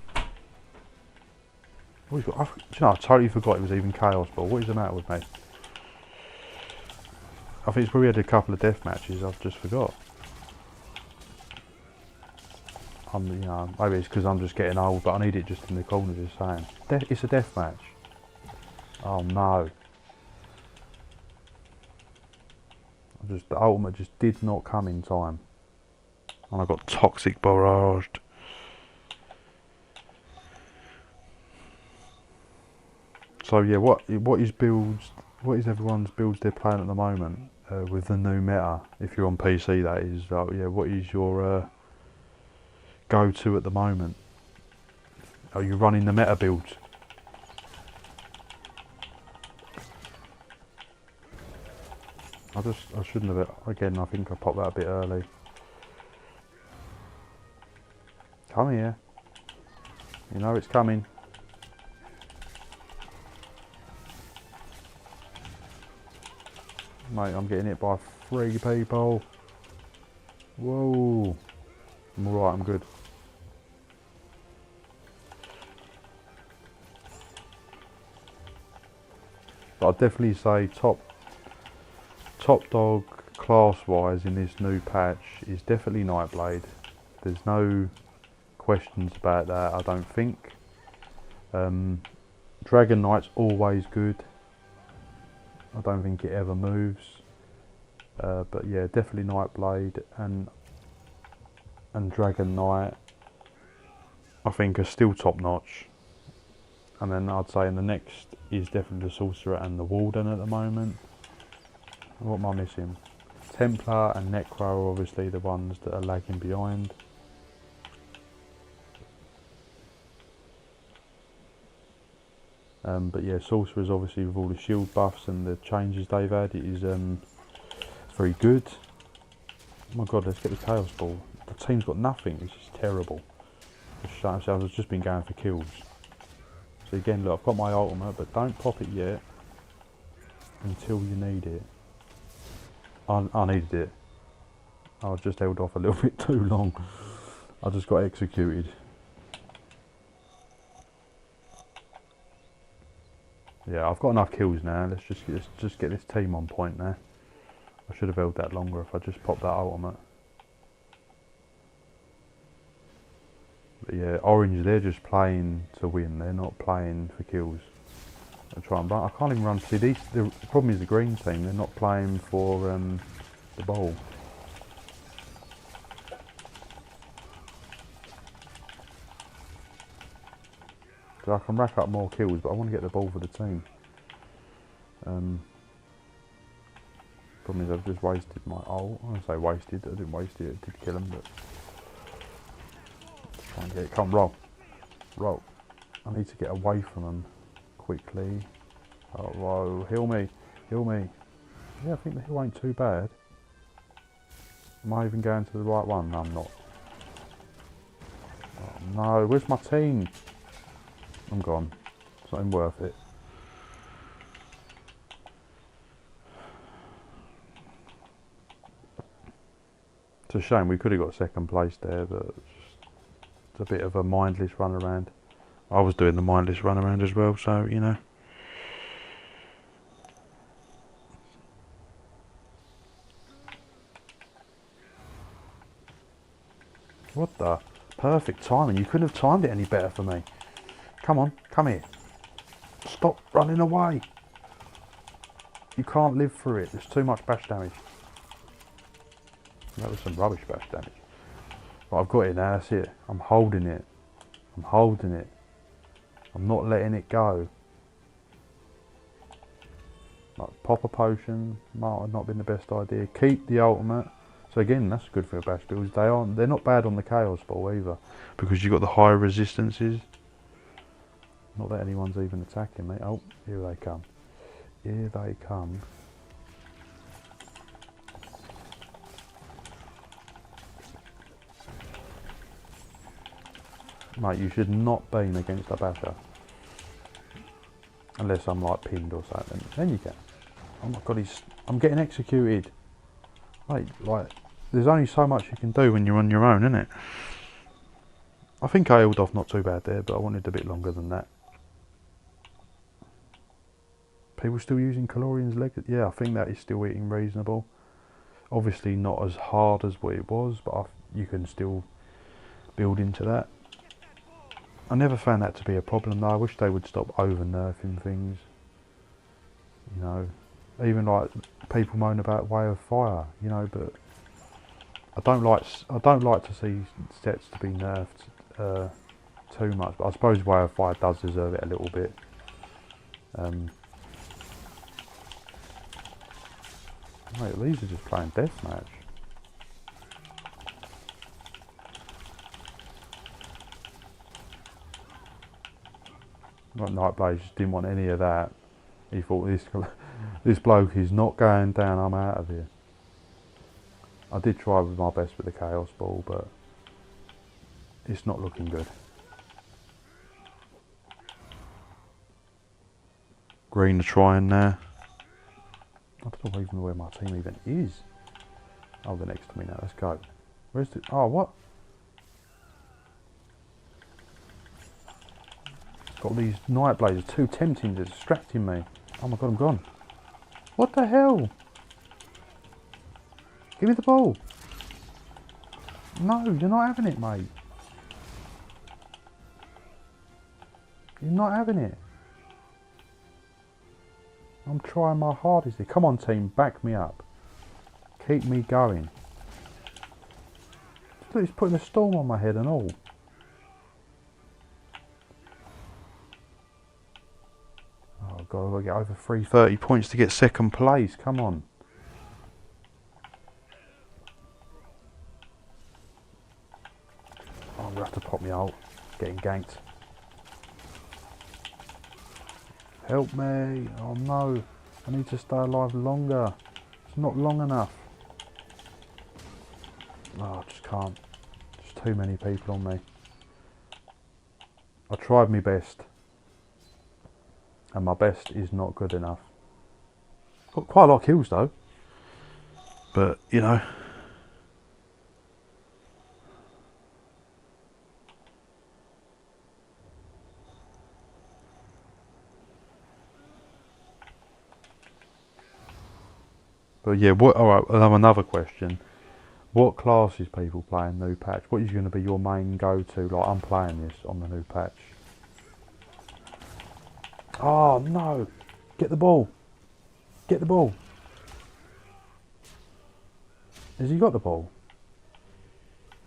he's got, do you know, I totally forgot it was even Chaos Ball. What is the matter with me? I think it's probably had a couple of death matches, I've just forgot. You know, maybe it's because I'm just getting old, but I need it just in the corner, just saying. It's a death match. Oh no. The ultimate just did not come in time. And I got toxic barraged. So yeah, what is everyone's builds they're playing at the moment with the new meta? If you're on PC, that is. Yeah, what is your go-to at the moment? Are you running the meta builds? I shouldn't have. Again, I think I popped that a bit early. Come here. You know it's coming. Mate, I'm getting hit by 3 people. Whoa. I'm alright, I'm good. But I'd definitely say top dog class wise in this new patch is definitely Nightblade. There's no questions about that, I don't think. Dragon Knight's always good. I don't think it ever moves. But yeah, definitely Nightblade and Dragon Knight I think are still top notch. And then I'd say in the next is definitely the Sorcerer and the Warden at the moment. What am I missing? Templar and Necro are obviously the ones that are lagging behind. But yeah, Sorcerers obviously with all the shield buffs and the changes they've had, it is it's very good. Oh my god, let's get the Chaos Ball. The team's got nothing, which is terrible. I've just been going for kills. So again, look, I've got my ultimate, but don't pop it yet until you need it. I needed it. I just held off a little bit too long. I just got executed. Yeah, I've got enough kills now. Let's just get this team on point now. I should have held that longer if I just popped that ultimate. But yeah, Orange, they're just playing to win. They're not playing for kills. I try and run. I can't even run. See, the problem is the green team. They're not playing for the ball. So I can rack up more kills, but I want to get the ball for the team. Problem is I've just wasted my ult. I don't say wasted. I didn't waste it. It did kill him, but try and get it. Come roll. I need to get away from them quickly. Oh, whoa. Heal me. Yeah, I think the heal ain't too bad. Am I even going to the right one? No, I'm not. Oh, no, where's my team? I'm gone. It's not even worth it. It's a shame, we could have got second place there, but it's a bit of a mindless run around. I was doing the mindless run around as well, so, you know. What the? Perfect timing. You couldn't have timed it any better for me. Come on, come here. Stop running away. You can't live through it. There's too much bash damage. That was some rubbish bash damage. But I've got it now, that's it. I'm holding it. I'm holding it. I'm not letting it go. Like, pop a potion might have not been the best idea. Keep the ultimate. So again, that's good for bash builds. They're not bad on the Chaos Ball either, because you've got the high resistances. Not that anyone's even attacking me. Oh, here they come. Here they come. Mate, you should not beam against a basher. Unless I'm like pinned or something. Then you can. Oh my god, I'm getting executed. Mate, like, there's only so much you can do when you're on your own, isn't it? I think I held off not too bad there, but I wanted a bit longer than that. People still using Calorian's leg? Yeah, I think that is still eating reasonable. Obviously not as hard as what it was, but you can still build into that. I never found that to be a problem though. I wish they would stop over nerfing things. You know, even like people moan about Way of Fire, you know, but I don't like to see sets to be nerfed too much. But I suppose Way of Fire does deserve it a little bit. Mate, these are just playing deathmatch. Like Nightblaze just didn't want any of that. He thought this bloke is not going down, I'm out of here. I did try with my best with the Chaos Ball, but it's not looking good. Green are trying there. I don't know even where my team even is. Oh, they're next to me now. Let's go. Where's the... Oh, what? Got these Nightblazers too tempting, they're distracting me. Oh my god, I'm gone. What the hell? Give me the ball. No, you're not having it, mate. You're not having it. I'm trying my hardest here. Come on, team, back me up. Keep me going. Look, he's putting a storm on my head and all. Oh god, I've got to get over 330 points to get second place. Come on. Oh, I'm going to have to pop me out. Getting ganked. Help me. Oh no. I need to stay alive longer. It's not long enough. Oh, I just can't. There's too many people on me. I tried my best. And my best is not good enough. Got quite a lot of kills though. But, you know. But yeah, alright, another question. What classes people playing new patch? What is going to be your main go-to? Like, I'm playing this on the new patch. Oh no! Get the ball! Get the ball! Has he got the ball?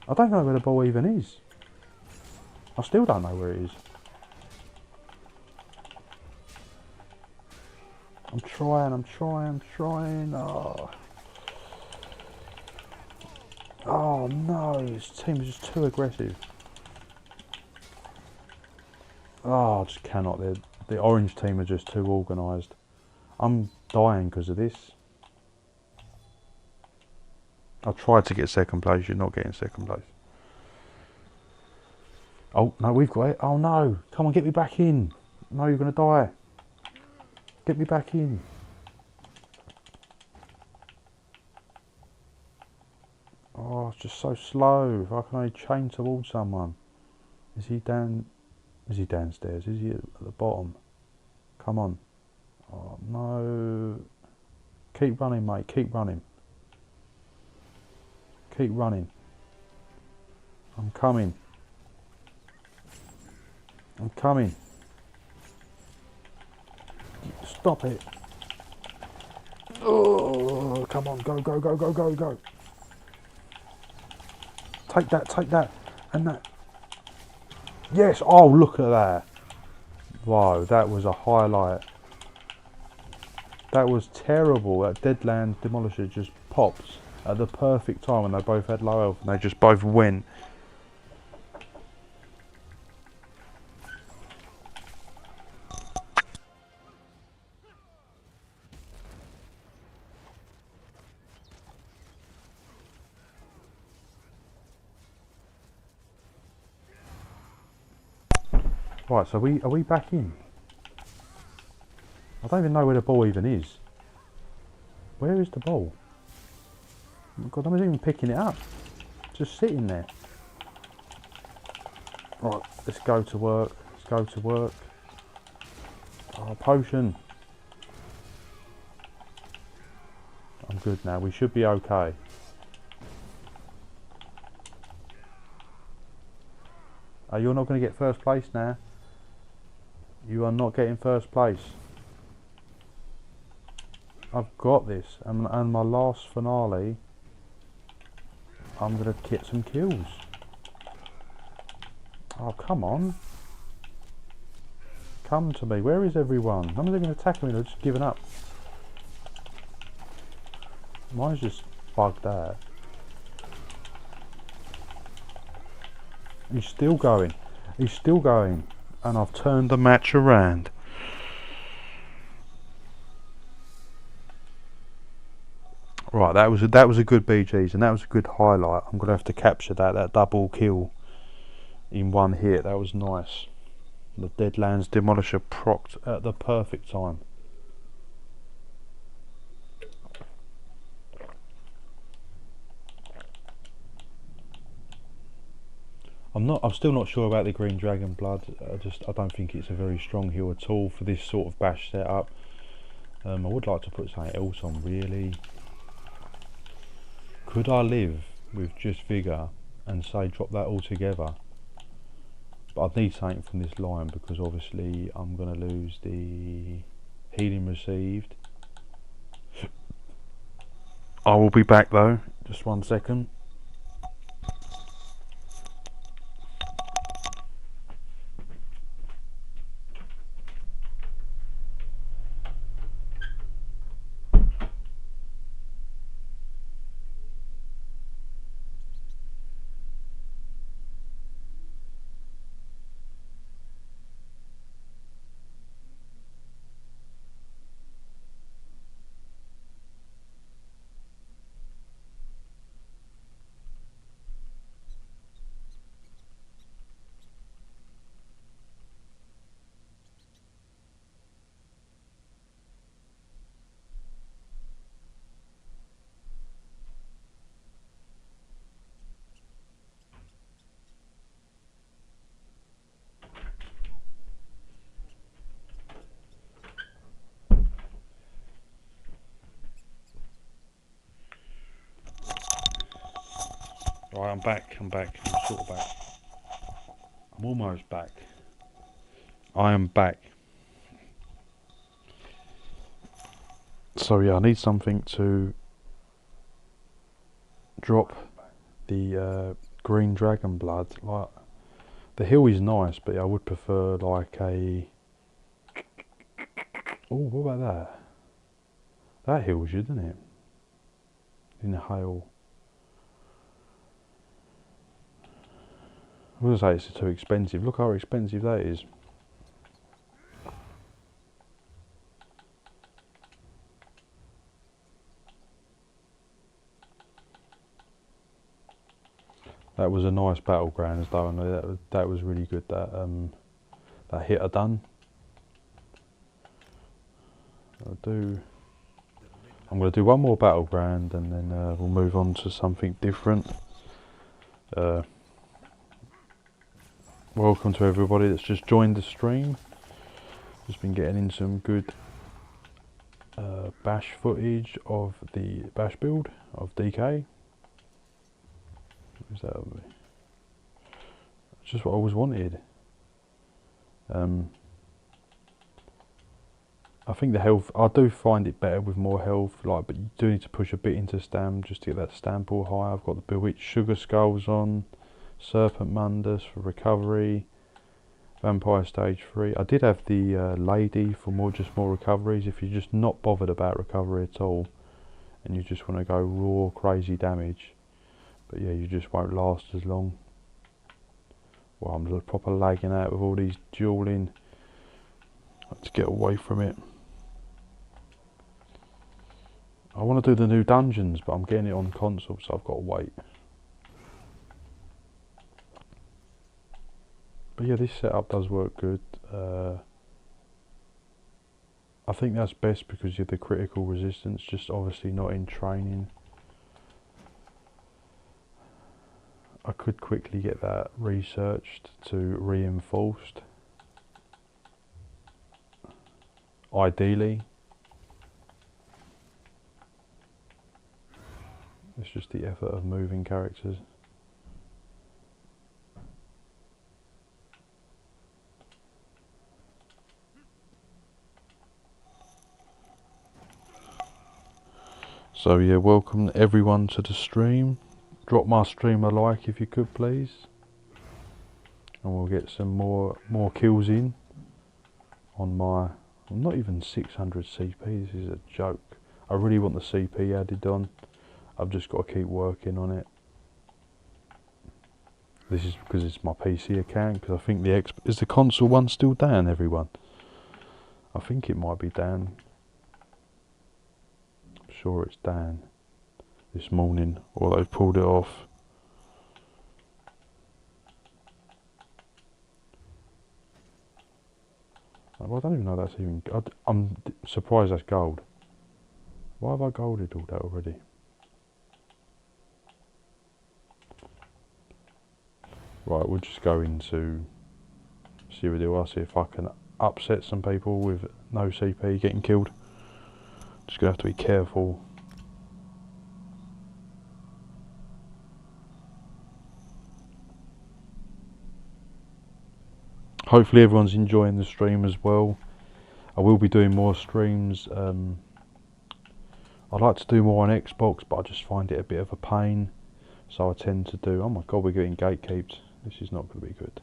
I don't know where the ball even is. I still don't know where it is. I'm trying. Oh no, this team is just too aggressive. Oh, I just cannot. The orange team are just too organised. I'm dying because of this. I tried to get second place, you're not getting second place. Oh, no, we've got it. Oh no, come on, get me back in. No, you're going to die. Get me back in. Oh, it's just so slow. If I can only chain towards someone. Is he down? Is he downstairs? Is he at the bottom? Come on. Oh, no. Keep running, mate. Keep running. Keep running. I'm coming. I'm coming. Stop it. Oh, come on. Go, go, go, go, go, go. Take that. And that. Yes. Oh, look at that. Wow, that was a highlight. That was terrible. That Deadland Demolisher just pops at the perfect time when they both had low health and they just both went. Right, so are we back in? I don't even know where the ball even is. Where is the ball? Oh God, I'm not even picking it up. It's just sitting there. Right, let's go to work. Let's go to work. Oh, potion. I'm good now. We should be okay. Oh, you're not going to get first place now. You are not getting first place. I've got this. And my last finale, I'm going to get some kills. Oh, come on. Come to me. Where is everyone? None of them going to tackle me. They're just giving up. Mine's just bugged out. He's still going. He's still going. And I've turned the match around. Right, that was a good BGs and that was a good highlight. I'm gonna have to capture that double kill in one hit. That was nice. The Deadlands Demolisher procced at the perfect time. I'm still not sure about the Green Dragon Blood. I don't think it's a very strong heal at all for this sort of bash setup. I would like to put something else on really. Could I live with just Vigour and say drop that all together? But I'd need something from this line because obviously I'm going to lose the healing received. I will be back though, just 1 second. Right, I'm back, I'm sort of back. I'm almost back. I am back. So yeah, I need something to drop the Green Dragon Blood. Like, the heal is nice, but I would prefer like a... Oh, what about that? That heals you, doesn't it? Inhale. I was going to say it's too expensive. Look how expensive that is. That was a nice battlegrounds though, and that was really good. That hit I done. I do. I'm going to do one more battleground and then we'll move on to something different. Welcome to everybody that's just joined the stream. Just been getting in some good bash footage of the bash build of DK. Is that it's just what I always wanted. I think the health, I do find it better with more health, but you do need to push a bit into stam just to get that stam pool high. I've got the Bewitched Sugar Skulls on, Serpent Mundus for recovery, Vampire Stage 3. I did have the Lady for more recoveries if you're just not bothered about recovery at all and you just want to go raw crazy damage. But yeah, you just won't last as long. Well, I'm proper lagging out with all these dueling. I have to get away from it. I want to do the new dungeons, but I'm getting it on console, so I've got to wait. But yeah, this setup does work good. I think that's best because you have the critical resistance, just obviously not in training. I could quickly get that researched to reinforced. Ideally. It's just the effort of moving characters. So yeah, welcome everyone to the stream. Drop my stream a like if you could please. And we'll get some more kills in on my, well, not even 600 CP, this is a joke. I really want the CP added on. I've just got to keep working on it. This is because it's my PC account, because I think is the console one still down, everyone? I think it might be down. I'm sure it's down this morning, or they've pulled it off. Well, I don't even know that's even... I'm surprised that's gold. Why have I golded all that already? Right, we'll just go into Cyrodiil. I'll see if I can upset some people with no CP getting killed. Just gonna have to be careful. Hopefully everyone's enjoying the stream as well. I will be doing more streams. I'd like to do more on Xbox, but I just find it a bit of a pain. So I tend to do... Oh my god, we're getting gatekeeped. This is not going to be good.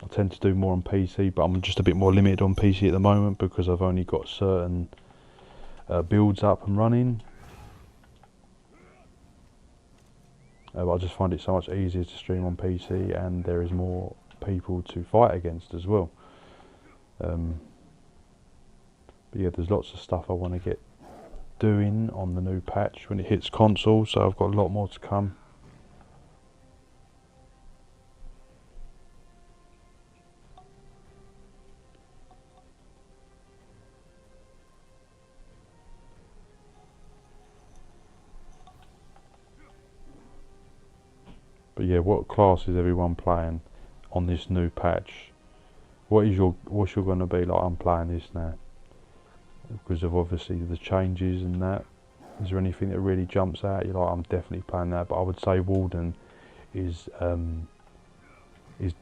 I tend to do more on PC, but I'm just a bit more limited on PC at the moment because I've only got certain builds up and running. But I just find it so much easier to stream on PC, and there is more people to fight against as well. But yeah, there's lots of stuff I want to get doing on the new patch when it hits console, so I've got a lot more to come. But yeah, what class is everyone playing on this new patch? What's your going to be like? I'm playing this now because of obviously the changes and that. Is there anything that really jumps out? You're like, I'm definitely playing that. But I would say Warden is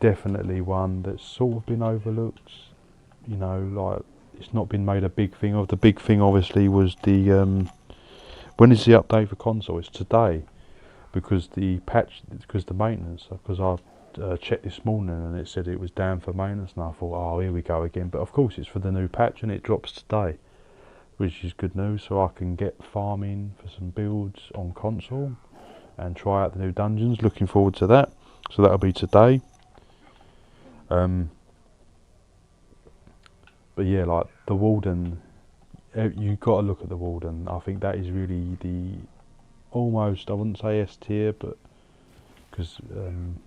definitely one that's sort of been overlooked. You know, like it's not been made a big thing of. The big thing obviously was the when is the update for console? It's today. Because the patch, because the maintenance, because I checked this morning and it said it was down for maintenance, and I thought, oh, here we go again. But of course it's for the new patch and it drops today, which is good news, so I can get farming for some builds on console and try out the new dungeons. Looking forward to that. So that'll be today. But yeah, like the Warden, you've got to look at the Warden. I think that is really the... almost, I wouldn't say S tier, but because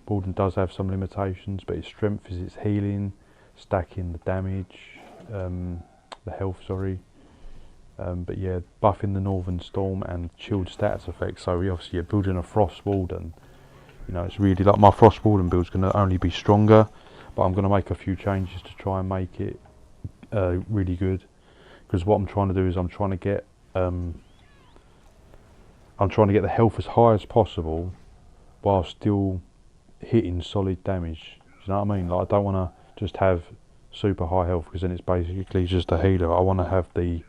Warden does have some limitations, but its strength is its healing, stacking the damage, the health, sorry. But yeah, buffing the Northern Storm and chilled status effects. So obviously you're building a Frost Warden. You know, it's really like my Frost Warden build's going to only be stronger, but I'm going to make a few changes to try and make it really good. Because what I'm trying to do is I'm trying to get the health as high as possible while still hitting solid damage. Do you know what I mean? Like, I don't want to just have super high health, because then it's basically just a healer. I want to have the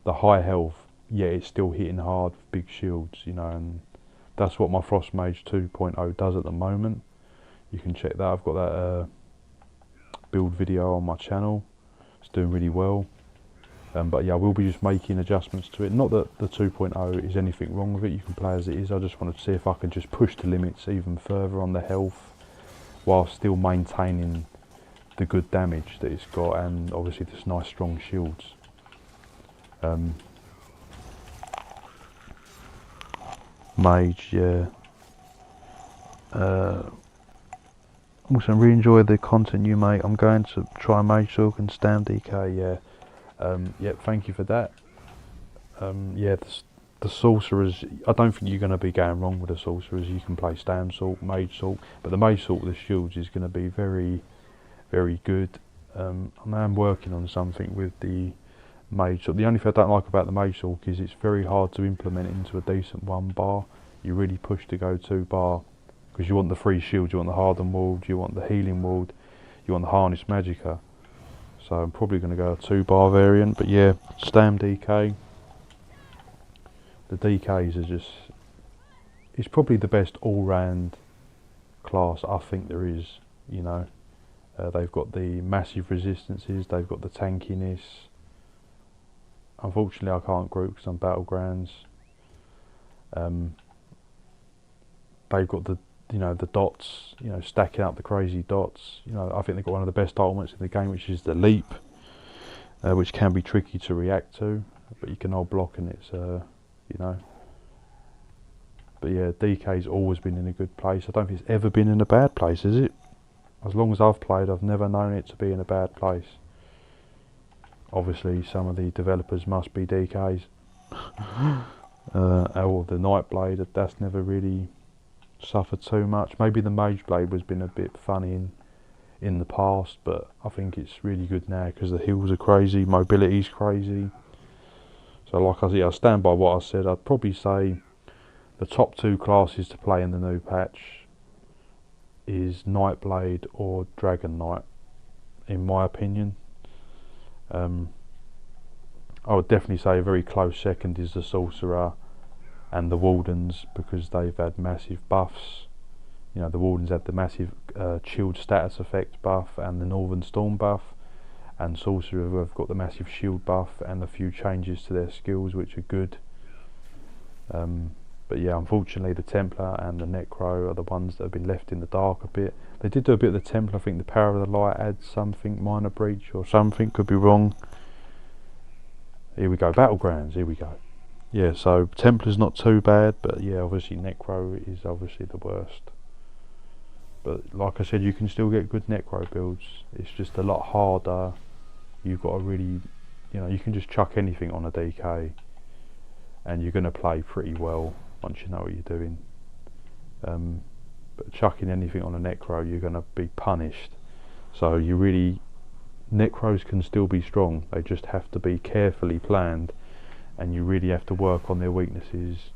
high health, yet it's still hitting hard with big shields, you know, and that's what my Frost Mage 2.0 does at the moment. You can check that. I've got that build video on my channel. It's doing really well. But yeah, I will be just making adjustments to it. Not that the 2.0 is anything wrong with it. You can play as it is. I just wanted to see if I can just push the limits even further on the health while still maintaining the good damage that it's got, and obviously this nice strong shields. Mage, yeah. Also, really enjoy the content you make. I'm going to try Mage Sork and Stam DK, yeah. Yep, thank you for that. Yeah, the sorcerers, I don't think you're going to be going wrong with the sorcerers. You can play Stam Sork, Mage Sork, but the Mage Sork with the shields is going to be very, very good. I am working on something with the Mage Sork. The only thing I don't like about the Mage Sork is it's very hard to implement into a decent 1 bar. You really push to go 2 bar, because you want the 3 shields, you want the Hardened Ward, you want the Healing Ward, you want the Harness Magicka. So I'm probably going to go a 2 bar variant, but yeah, Stam DK. The DKs are just, it's probably the best all-round class I think there is, you know. They've got the massive resistances, they've got the tankiness. Unfortunately I can't group because I'm Battlegrounds. They've got the, you know, the dots, you know, stacking up the crazy dots. You know, I think they've got one of the best ultimates in the game, which is the leap, which can be tricky to react to, but you can hold block and it's, you know. But yeah, DK's always been in a good place. I don't think it's ever been in a bad place, is it? As long as I've played, I've never known it to be in a bad place. Obviously, some of the developers must be DKs. Or the Nightblade, that's never really suffered too much. Maybe the Mageblade has been a bit funny in the past, but I think it's really good now because the heals are crazy, mobility's crazy. So like I said, I stand by what I said. I'd probably say the top 2 classes to play in the new patch is Nightblade or Dragon Knight, in my opinion. I would definitely say a very close second is the Sorcerer and the Wardens, because they've had massive buffs. You know, the Wardens had the massive chilled status effect buff and the Northern Storm buff, and Sorcerer have got the massive shield buff and a few changes to their skills which are good. But yeah, unfortunately the Templar and the Necro are the ones that have been left in the dark a bit. They did do a bit of the Templar. I think the Power of the Light adds something, Minor Breach or something, could be wrong. Here we go, Battlegrounds, here we go. Yeah, so Templar's not too bad, but yeah, obviously Necro is obviously the worst. But like I said, you can still get good Necro builds. It's just a lot harder. You've got to really, you know, you can just chuck anything on a DK and you're going to play pretty well once you know what you're doing. But chucking anything on a Necro, you're going to be punished. So you really, Necros can still be strong. They just have to be carefully planned, and you really have to work on their weaknesses.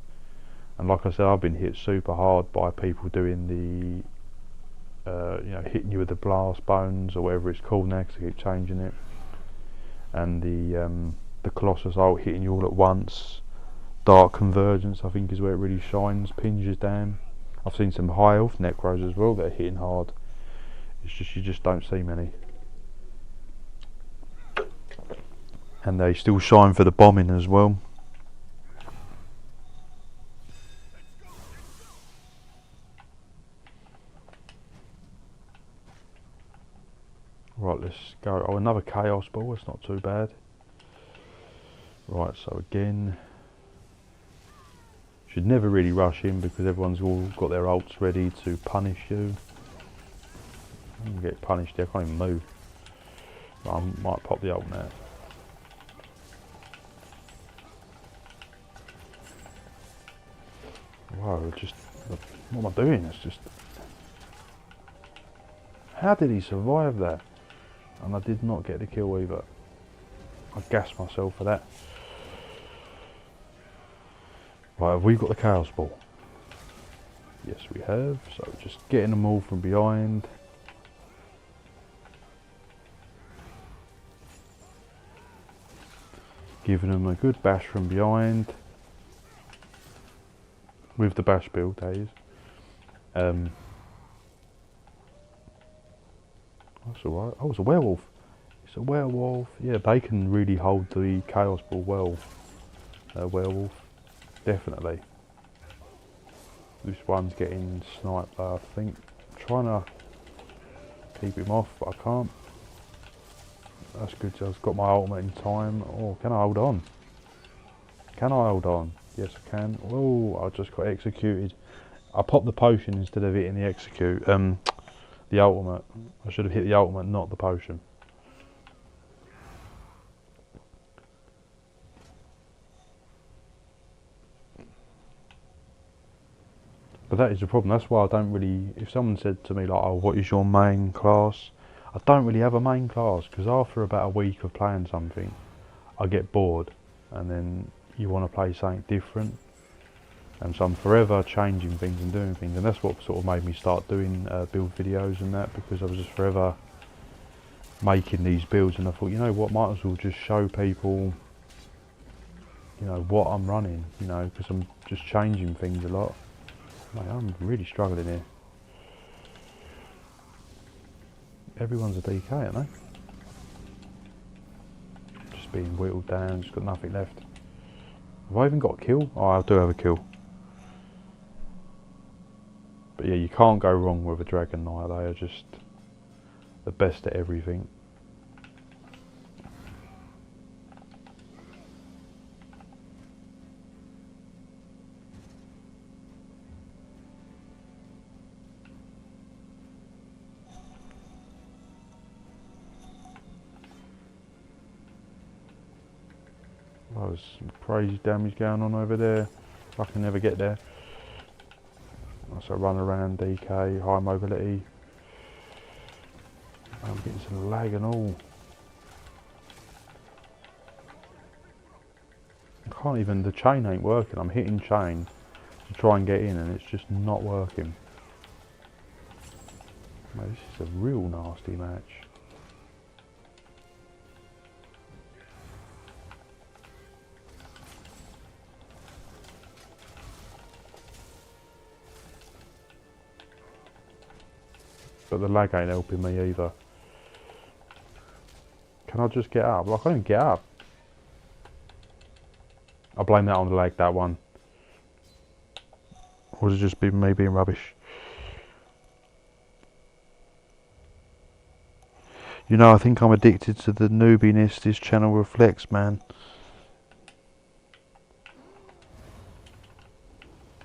And like I said, I've been hit super hard by people doing the, you know, hitting you with the blast bones or whatever it's called now, because I keep changing it. And the Colossus ult hitting you all at once. Dark Convergence, I think, is where it really shines. Pinges down. I've seen some high health Necros as well that are hitting hard. It's just, you just don't see many. And they still shine for the bombing as well. Right, let's go. Oh, another Chaos Ball, that's not too bad. Right, so again, should never really rush in because everyone's all got their ults ready to punish you. I'm gonna get punished here, I can't even move. I might pop the ult now. Wow, just, what am I doing? It's just, how did he survive that? And I did not get the kill either. I gassed myself for that. Right, have we got the Chaos Ball? Yes, we have. So just getting them all from behind. Giving them a good bash from behind. With the bash build, that is. That's alright. Oh, it's a werewolf. It's a werewolf. Yeah, they can really hold the Chaos Ball well. Werewolf. Definitely. This one's getting sniped, I think. I'm trying to keep him off, but I can't. That's good, so I've got my ultimate in time. Oh, can I hold on? Can I hold on? Yes, I can. Oh, I just got executed. I popped the potion instead of hitting the execute. The ultimate. I should have hit the ultimate, not the potion. But that is the problem. That's why I don't really. If someone said to me like, "Oh, what is your main class?" I don't really have a main class because after about a week of playing something, I get bored, and then you want to play something different. And so I'm forever changing things and doing things, and that's what sort of made me start doing build videos and that, because I was just forever making these builds, and I thought, you know what, might as well just show people, you know, what I'm running, you know, because I'm just changing things a lot. Mate, I'm really struggling here. Everyone's a DK, aren't they? Just being whittled down, just got nothing left. Have I even got a kill? Oh, I do have a kill. But yeah, you can't go wrong with a Dragon Knight. They are just the best at everything. Oh, there's some crazy damage going on over there. I can never get there. So run around, DK, high mobility. I'm getting some lag and all. I can't even, the chain ain't working. I'm hitting chain to try and get in and it's just not working. Mate, this is a real nasty match. But the lag ain't helping me either. Can I just get up? Well, I can't even get up. I blame that on the lag, that one. Or has it just been me being rubbish? You know, I think I'm addicted to the noobiness this channel reflects, man.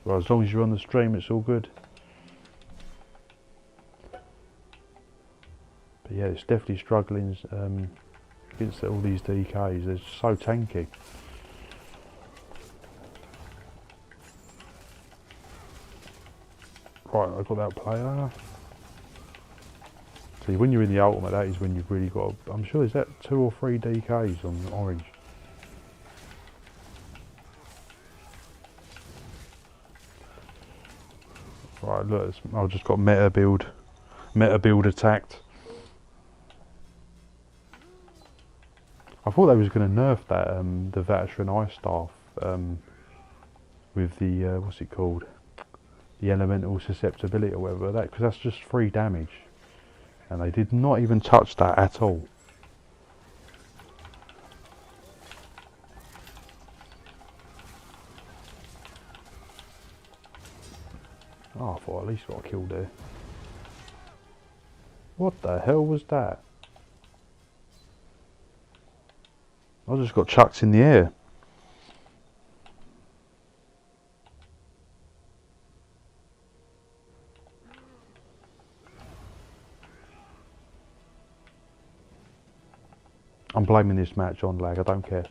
Well, as long as you're on the stream, it's all good. But yeah, it's definitely struggling against all these DKs. They're so tanky. Right, I've got that player. See, when you're in the ultimate, that is when you've really got. I'm sure is that 2 or 3 DKs on orange. Right, look, I've just got meta build attacked. I thought they was going to nerf that the veteran ice staff with the what's it called, the elemental susceptibility or whatever, that, because that's just 3 damage, and they did not even touch that at all. Oh, I thought at least got killed there. What the hell was that? I just got chucked in the air. I'm blaming this match on lag, I don't care.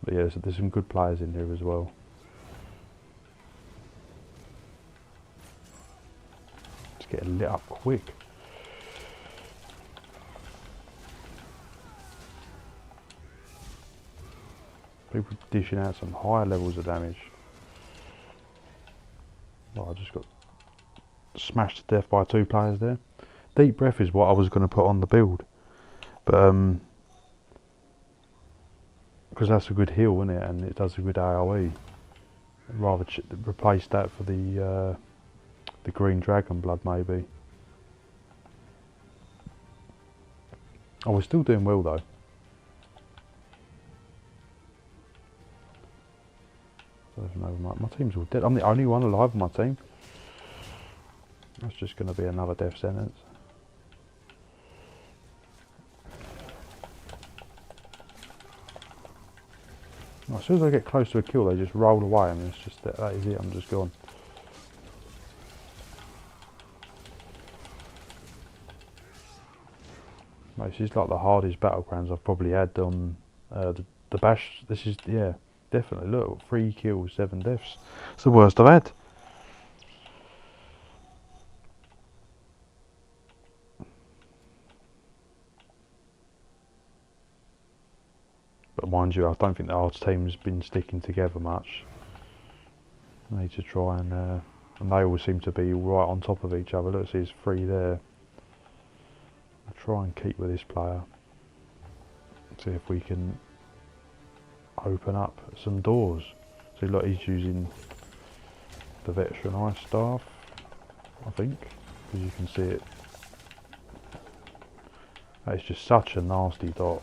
But yeah, there's some good players in here as well. It's getting lit up quick. People dishing out some higher levels of damage. Oh, I just got smashed to death by 2 players there. Deep breath is what I was going to put on the build, but because that's a good heal, isn't it, and it does a good AoE. I'd rather replace that for the green dragon blood maybe. Oh, we're still doing well though. My team's all dead. I'm the only one alive on my team. That's just going to be another death sentence. As soon as I get close to a kill, they just roll away, and it's just that is it. I'm just gone. Mate, this is like the hardest battlegrounds I've probably had on the bash. This is, yeah, definitely. Look, 3 kills, 7 deaths. It's the worst I've had. But mind you, I don't think the odds team's been sticking together much. I need to try and they all seem to be right on top of each other. Look, see, there's 3 there. I'll try and keep with this player. See if we can open up some doors. See, look, he's using the veteran ice staff, I think, because you can see it. It's just such a nasty dot.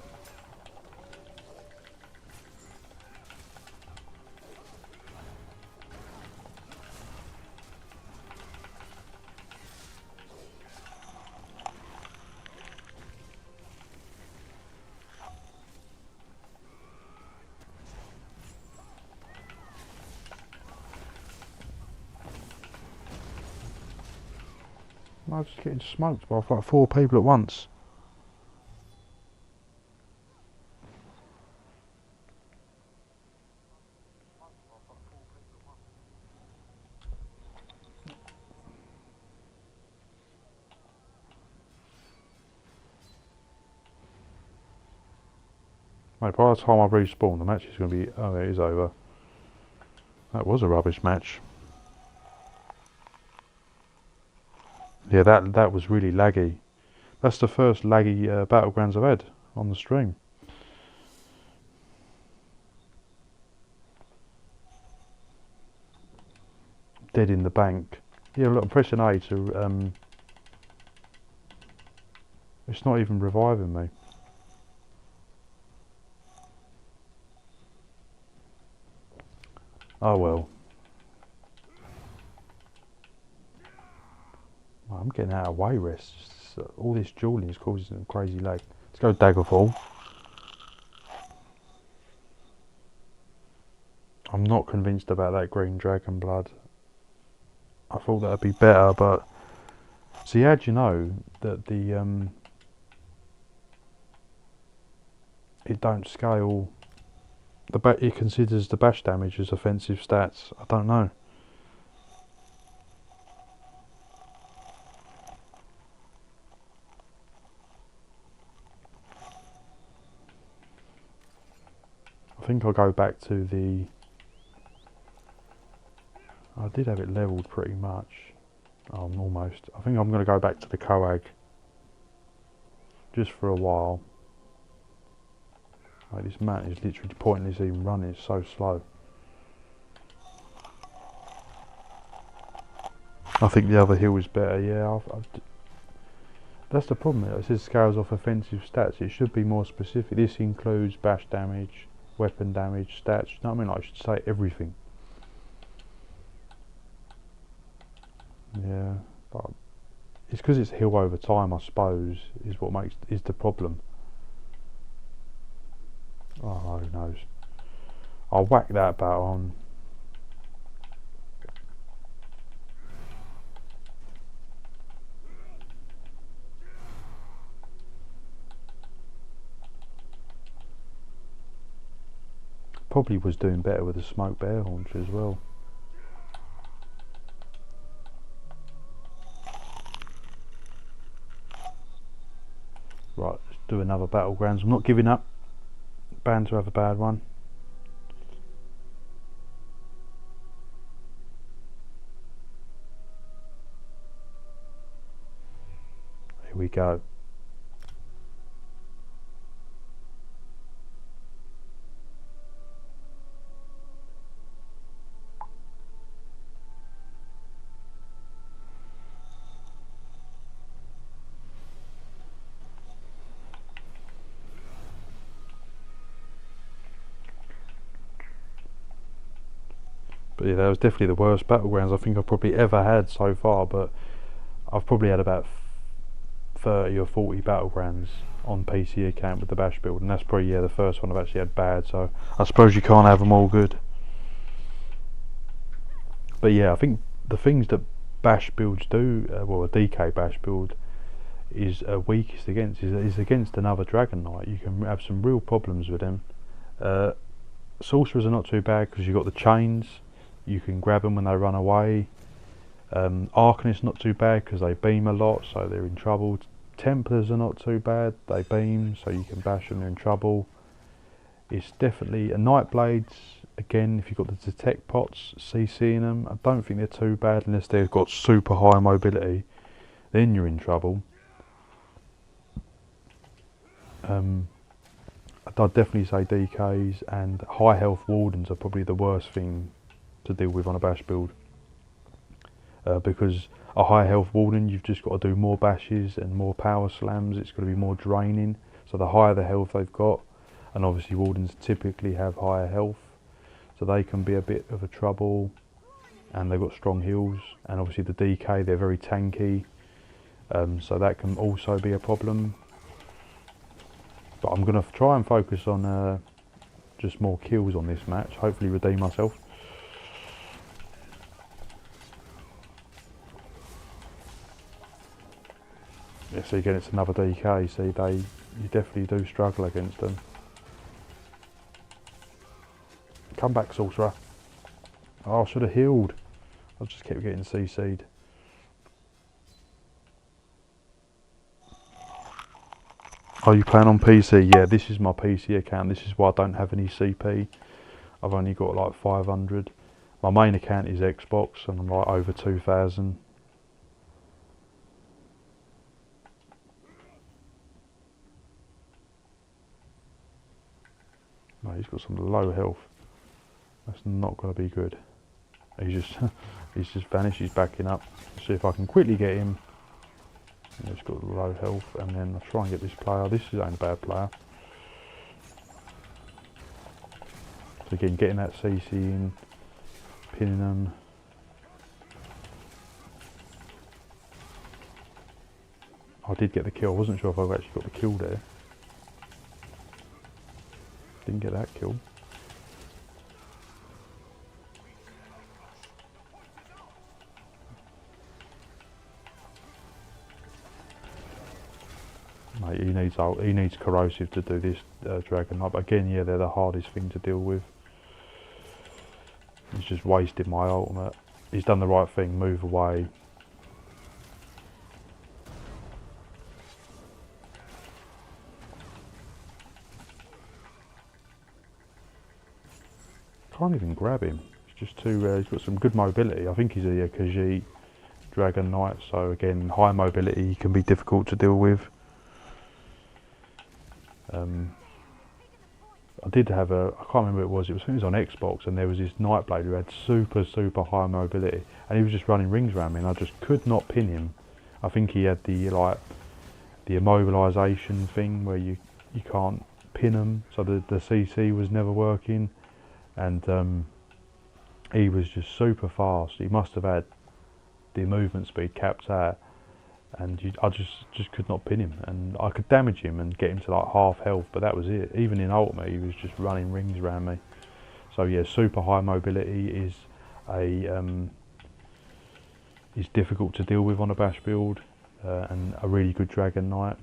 I was just getting smoked by like 4 people at once. Mate, by the time I respawn, the match is going to be... Oh, it is over. That was a rubbish match. Yeah, that was really laggy. That's the first laggy Battlegrounds I've had on the stream. Dead in the bank. Yeah, look, I'm pressing A to... It's not even reviving me. Oh well. I'm getting out of way rest. All this dueling is causing some crazy lag. Let's go Daggerfall. I'm not convinced about that green dragon blood. I thought that'd be better, but see, how'd you know that the it don't scale? It considers the bash damage as offensive stats. I don't know. I think I'll go back to the... I did have it leveled pretty much. Almost. I think I'm going to go back to the Coag. Just for a while. Like, this map is literally pointless even running, it's so slow. I think the other hill is better, yeah. That's the problem, it says scales off offensive stats. It should be more specific. This includes bash damage, weapon damage, stats, you know what I mean? Like, I should say everything. Yeah, but it's because it's hill over time, I suppose, is the problem. Oh, who knows? I'll whack that bat on. Probably was doing better with a smoked bear haunch as well. Right, let's do another Battlegrounds. I'm not giving up. Bound to have a bad one. Here we go. But yeah, that was definitely the worst Battlegrounds I think I've probably ever had so far, but I've probably had about 30 or 40 Battlegrounds on PC account with the bash build, and that's probably, yeah, the first one I've actually had bad, so I suppose you can't have them all good. But yeah, I think the things that bash builds do, well, a DK bash build is weakest against is against another Dragon Knight. You can have some real problems with them. Sorcerers are not too bad because you've got the chains, you can grab them when they run away. Arcanists not too bad because they beam a lot, so they're in trouble. Templars are not too bad, they beam, so you can bash them, they're in trouble. It's definitely a Nightblades, again, if you've got the detect pots, CCing them, I don't think they're too bad unless they've got super high mobility, then you're in trouble. I'd definitely say DKs, and high health Wardens are probably the worst thing to deal with on a bash build, because a high health Warden, you've just got to do more bashes and more power slams, it's going to be more draining, so the higher the health they've got, and obviously Wardens typically have higher health, so they can be a bit of a trouble, and they've got strong heals, and obviously the DK, they're very tanky, so that can also be a problem. But I'm going to try and focus on just more kills on this match, hopefully redeem myself. Yeah, so again, it's another DK, see, you definitely do struggle against them. Come back, Sorcerer. Oh, I should have healed. I just kept getting CC'd. Are you playing on PC? Yeah, this is my PC account. This is why I don't have any CP. I've only got like 500. My main account is Xbox and I'm like over 2,000. No, he's got some low health. That's not going to be good. He's just vanished. He's backing up. See if I can quickly get him. He's got low health, and then I'll try and get this player. This is ain't a bad player. So again, getting that CC in, pinning them. I did get the kill. I wasn't sure if I actually got the kill there. Didn't get that kill. Mate, he needs corrosive to do this Dragon Knight. But again, yeah, they're the hardest thing to deal with. He's just wasted my ultimate. He's done the right thing. Move away. Can't even grab him. It's just too. He's got some good mobility. I think he's a Khajiit Dragon Knight. So again, high mobility can be difficult to deal with. I did have I can't remember who it was, I think it was on Xbox, and there was this Nightblade who had super high mobility, and he was just running rings around me, and I just could not pin him. I think he had the immobilisation thing where you can't pin him, so the CC was never working, and he was just super fast. He must have had the movement speed capped out, and I just could not pin him, and I could damage him and get him to like half health, but that was it. Even in ultimate, he was just running rings around me. So yeah, super high mobility is difficult to deal with on a bash build, and a really good Dragon Knight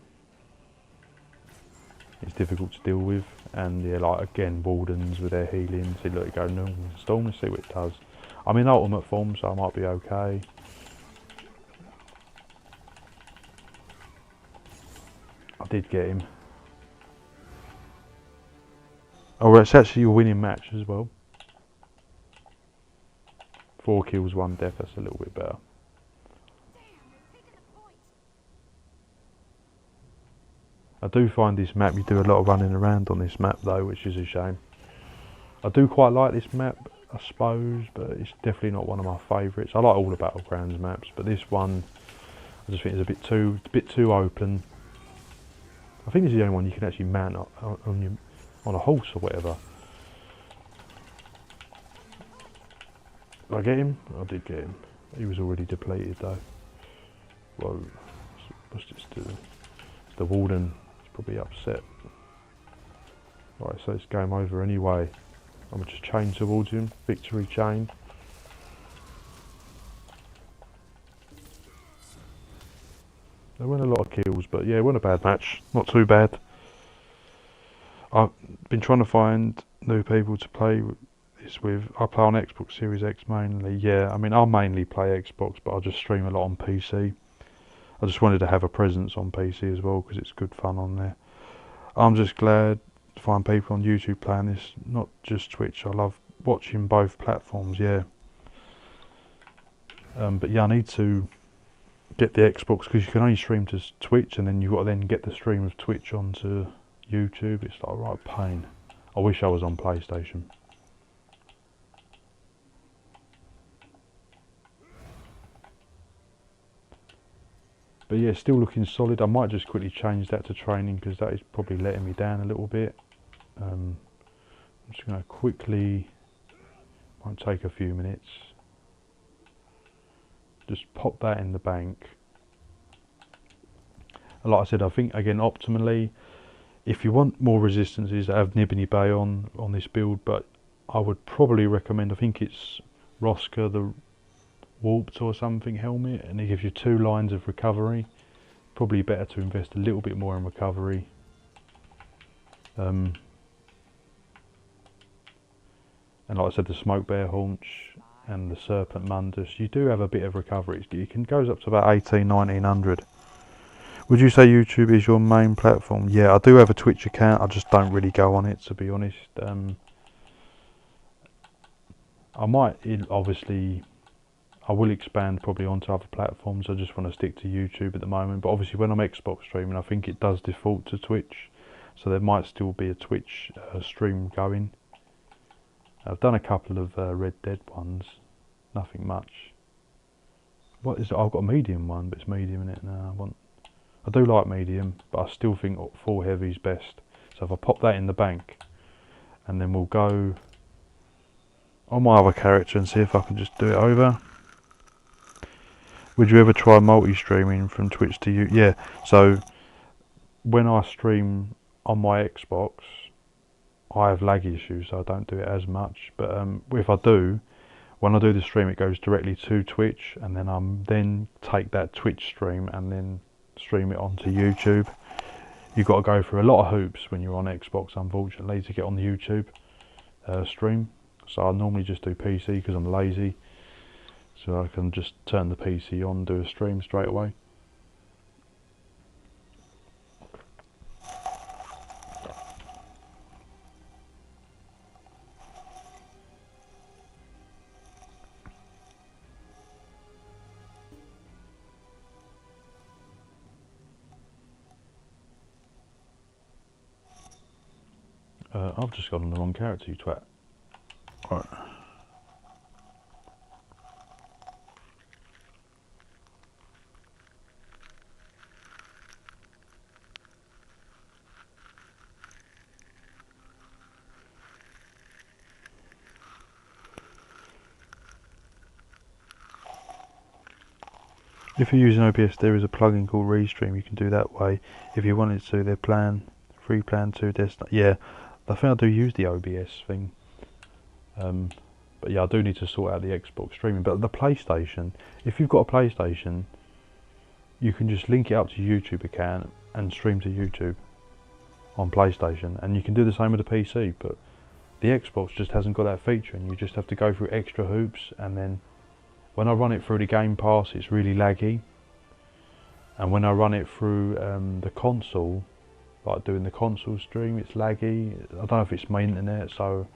is difficult to deal with. And yeah, like again, Wardens with their healing. See, look, go normal storm and see what it does. I'm in ultimate form, so I might be okay. I did get him. Oh, it's actually a winning match as well. 4 kills, 1 death. That's a little bit better. I do find this map, you do a lot of running around on this map though, which is a shame. I do quite like this map, I suppose, but it's definitely not one of my favourites. I like all the Battlegrounds maps, but this one, I just think it's a bit too open. I think this is the only one you can actually mount on a horse or whatever. Did I get him? I did get him. He was already depleted though. Whoa, what's this doing? It's the Warden. Probably upset. Right, so it's game over anyway. I'm gonna just chain towards him. Victory chain. There weren't a lot of kills, but yeah, it wasn't a bad match. Not too bad. I've been trying to find new people to play this with. I play on Xbox Series X mainly. Yeah, I mean, I mainly play Xbox, but I just stream a lot on PC. I just wanted to have a presence on PC as well because it's good fun on there. I'm just glad to find people on YouTube playing this, not just Twitch. I love watching both platforms, yeah. But yeah, I need to get the Xbox because you can only stream to Twitch and then you've got to then get the stream of Twitch onto YouTube. It's like a right pain. I wish I was on PlayStation. But yeah, still looking solid. I might just quickly change that to training because that is probably letting me down a little bit. I'm just going to quickly, won't take a few minutes, just pop that in the bank. And like I said, I think again optimally, if you want more resistances, have Nibini Bay on this build, but I would probably recommend, I think it's Roska, the warped or something helmet, and it gives you 2 lines of recovery. Probably better to invest a little bit more in recovery. And like I said, the Smoke Bear Haunch and the Serpent Mundus, you do have a bit of recovery. It goes up to about 1900. Would you say YouTube is your main platform? Yeah, I do have a Twitch account, I just don't really go on it, to be honest. I might, obviously, I will expand probably onto other platforms. I just want to stick to YouTube at the moment. But obviously when I'm Xbox streaming, I think it does default to Twitch. So there might still be a Twitch stream going. I've done a couple of Red Dead ones. Nothing much. What is it? I've got a medium one, but it's medium in it now. I do like medium, but I still think full heavy is best. So if I pop that in the bank, and then we'll go on my other character and see if I can just do it over. Would you ever try multi-streaming from Twitch to you? Yeah, so when I stream on my Xbox, I have lag issues, so I don't do it as much. But if I do, when I do the stream, it goes directly to Twitch, and then then take that Twitch stream and then stream it onto YouTube. You've got to go through a lot of hoops when you're on Xbox, unfortunately, to get on the YouTube stream. So I normally just do PC because I'm lazy. So I can just turn the PC on, do a stream straight away. I've just got on the wrong character, you twat. Right. If you're using OBS, there is a plugin called Restream. You can do that way. If you wanted to, their free plan 2 desktop. Yeah, I think I do use the OBS thing. But yeah, I do need to sort out the Xbox streaming. But the PlayStation, if you've got a PlayStation, you can just link it up to your YouTube account and stream to YouTube. on PlayStation, and you can do the same with the PC, but the Xbox just hasn't got that feature, and you just have to go through extra hoops. And then when I run it through the Game Pass, it's really laggy, and when I run it through the console, like doing the console stream, it's laggy. I don't know if it's my internet, so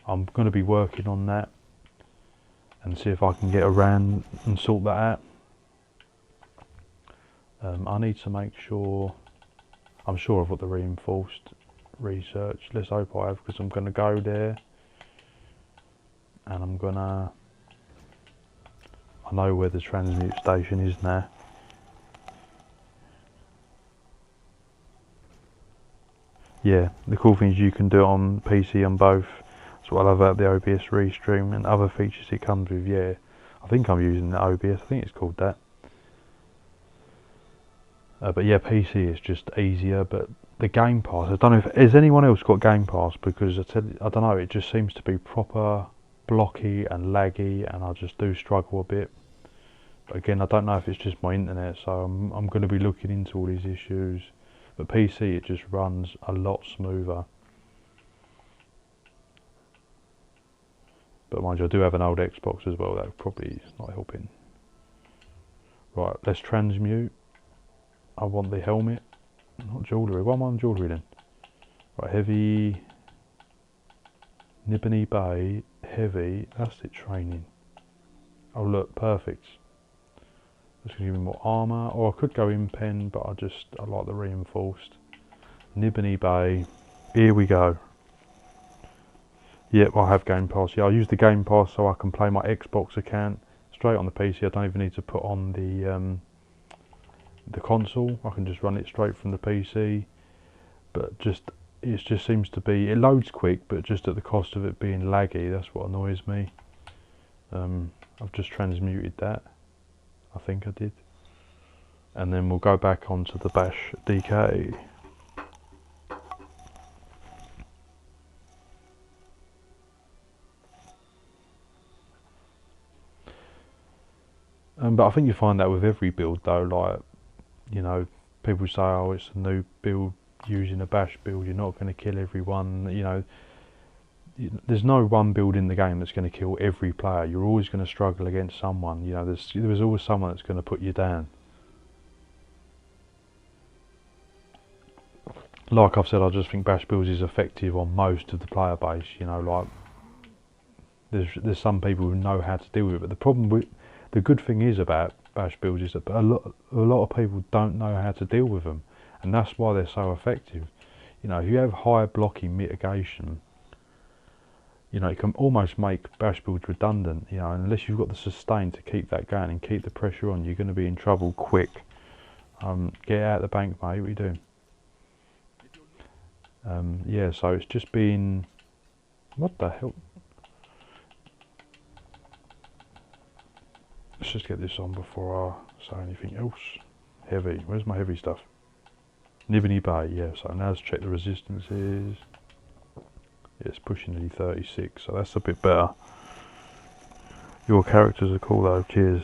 I'm going to be working on that and see if I can get around and sort that out. I need to make sure, I'm sure I've got the reinforced research. Let's hope I have, because I'm going to go there and I know where the transmute station is now. Yeah, the cool thing is you can do it on PC and both. That's what I love about the OBS Restream and other features it comes with. Yeah, I think I'm using the OBS, I think it's called that. But yeah, PC is just easier. But the Game Pass, I don't know if has anyone else got Game Pass, because I don't know, it just seems to be proper blocky and laggy, and I just do struggle a bit. But again, I don't know if it's just my internet, so I'm going to be looking into all these issues. But PC, it just runs a lot smoother. But mind you, I do have an old Xbox as well, that probably is not helping. Right, let's transmute. I want the helmet, not jewellery. Why am I on jewellery then? Right, heavy, Nibony Bay, heavy, that's it, training. Oh look, perfect. That's going to give me more armour, or I could go in pen, but I like the reinforced. Nibony Bay, here we go. Yep, I have Game Pass. Yeah, I use the Game Pass so I can play my Xbox account straight on the PC. I don't even need to put on the console. I can just run it straight from the PC. But it just seems to be, it loads quick, but just at the cost of it being laggy. That's what annoys me. I've just transmuted that. I think I did. And then we'll go back onto the Bash DK. But I think you find that with every build though, like, you know, people say, oh, it's a new build using a Bash build, you're not going to kill everyone, you know. There's no one build in the game that's going to kill every player. You're always going to struggle against someone, you know, there's always someone that's going to put you down. Like I've said, I just think Bash builds is effective on most of the player base, you know, like, there's some people who know how to deal with it, but the good thing is about Bash builds is that a lot of people don't know how to deal with them, and that's why they're so effective. You know, if you have high blocking mitigation, you know, it can almost make Bash builds redundant, you know, unless you've got the sustain to keep that going and keep the pressure on, you're going to be in trouble quick. Get out of the bank, mate, what are you doing? Yeah, so it's just been, what the hell? Let's just get this on before I say anything else. Heavy, where's my heavy stuff? Nibony Bay, yeah, so now let's check the resistances. Yeah, it's pushing nearly 36, so that's a bit better. Your characters are cool though, cheers.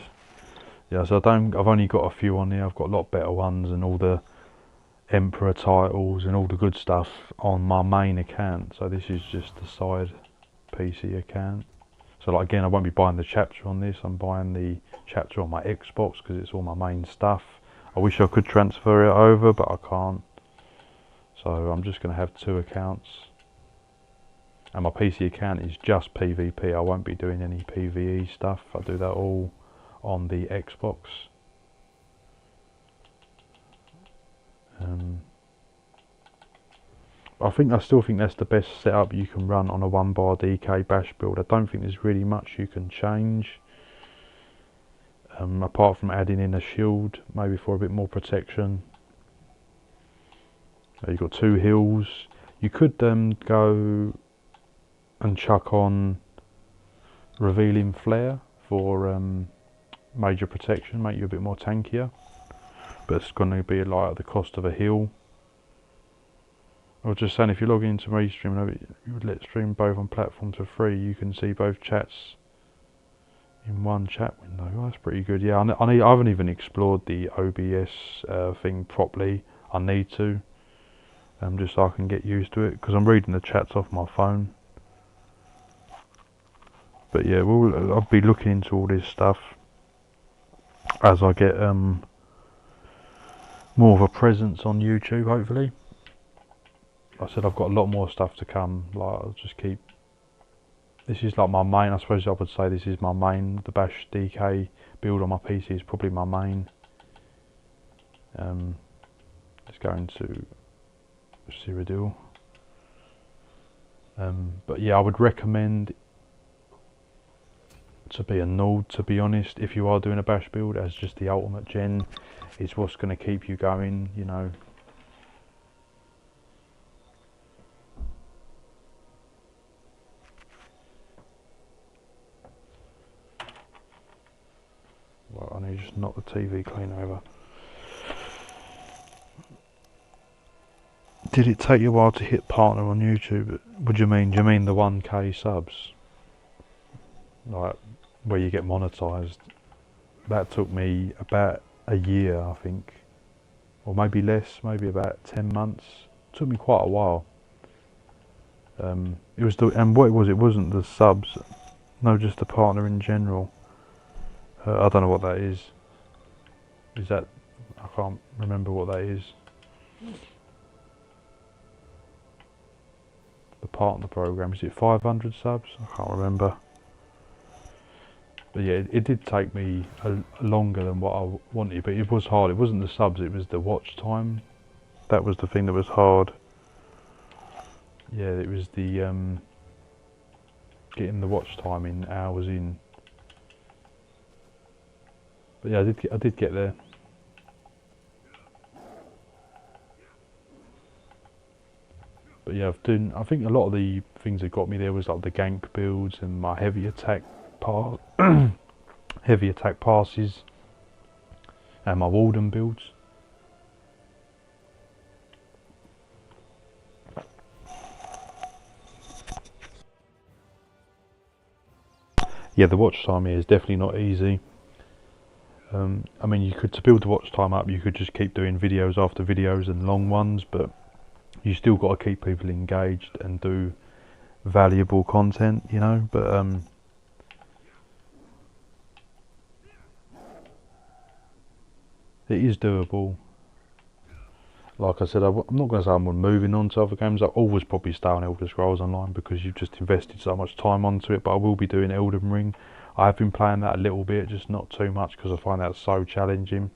Yeah, so I've only got a few on here, I've got a lot better ones and all the Emperor titles and all the good stuff on my main account. So this is just the side PC account. So like again, I won't be buying the chapter on this, I'm buying the chapter on my Xbox because it's all my main stuff. I wish I could transfer it over, but I can't. So I'm just going to have two accounts. And my PC account is just PvP, I won't be doing any PvE stuff. I do that all on the Xbox. I still think that's the best setup you can run on a 1-bar DK Bash build. I don't think there's really much you can change. Apart from adding in a shield, maybe for a bit more protection. You've got 2 hills. You could go and chuck on revealing flare for major protection, make you a bit more tankier. But it's going to be like at the cost of a hill. I was just saying, if you log into Restream, you would let stream both on platforms for free. You can see both chats in one chat window. Oh, that's pretty good. Yeah, I haven't even explored the OBS thing properly. I need to. just so I can get used to it, because I'm reading the chats off my phone. But yeah, I'll be looking into all this stuff as I get more of a presence on YouTube, hopefully. Like I said, I've got a lot more stuff to come. Like, I'll just keep. This is like my main. I suppose I would say this is my main. The Bash DK build on my PC is probably my main. Let's go into Cyrodiil. But yeah, I would recommend to be a Nord, to be honest, if you are doing a Bash build, as just the ultimate gen. It's what's going to keep you going, you know. Well, I need to just knock the TV clean over. Did it take you a while to hit partner on YouTube? What do you mean? Do you mean the 1k subs? Like, where you get monetized? That took me about a year, I think. Or maybe less, maybe about 10 months. It took me quite a while. It was and what it wasn't the subs. No, just the partner in general. I don't know what that is. Is that... I can't remember what that is. The partner program, is it 500 subs? I can't remember. But yeah, it did take me longer than what I wanted, but it was hard. It wasn't the subs, it was the watch time. That was the thing that was hard. Yeah, it was the getting the watch time in, hours in. But yeah, I did get there. But yeah, I think a lot of the things that got me there was like the gank builds and my heavy attack heavy attack passes and my Walden builds. Yeah, the watch time here is definitely not easy. I mean, to build the watch time up, you could just keep doing videos after videos and long ones, but you still got to keep people engaged and do valuable content, you know. But it is doable. Like I said, I'm not going to say I'm moving on to other games. I'll always probably stay on Elder Scrolls Online because you've just invested so much time onto it, but I will be doing Elden Ring. I have been playing that a little bit, just not too much, because I find that so challenging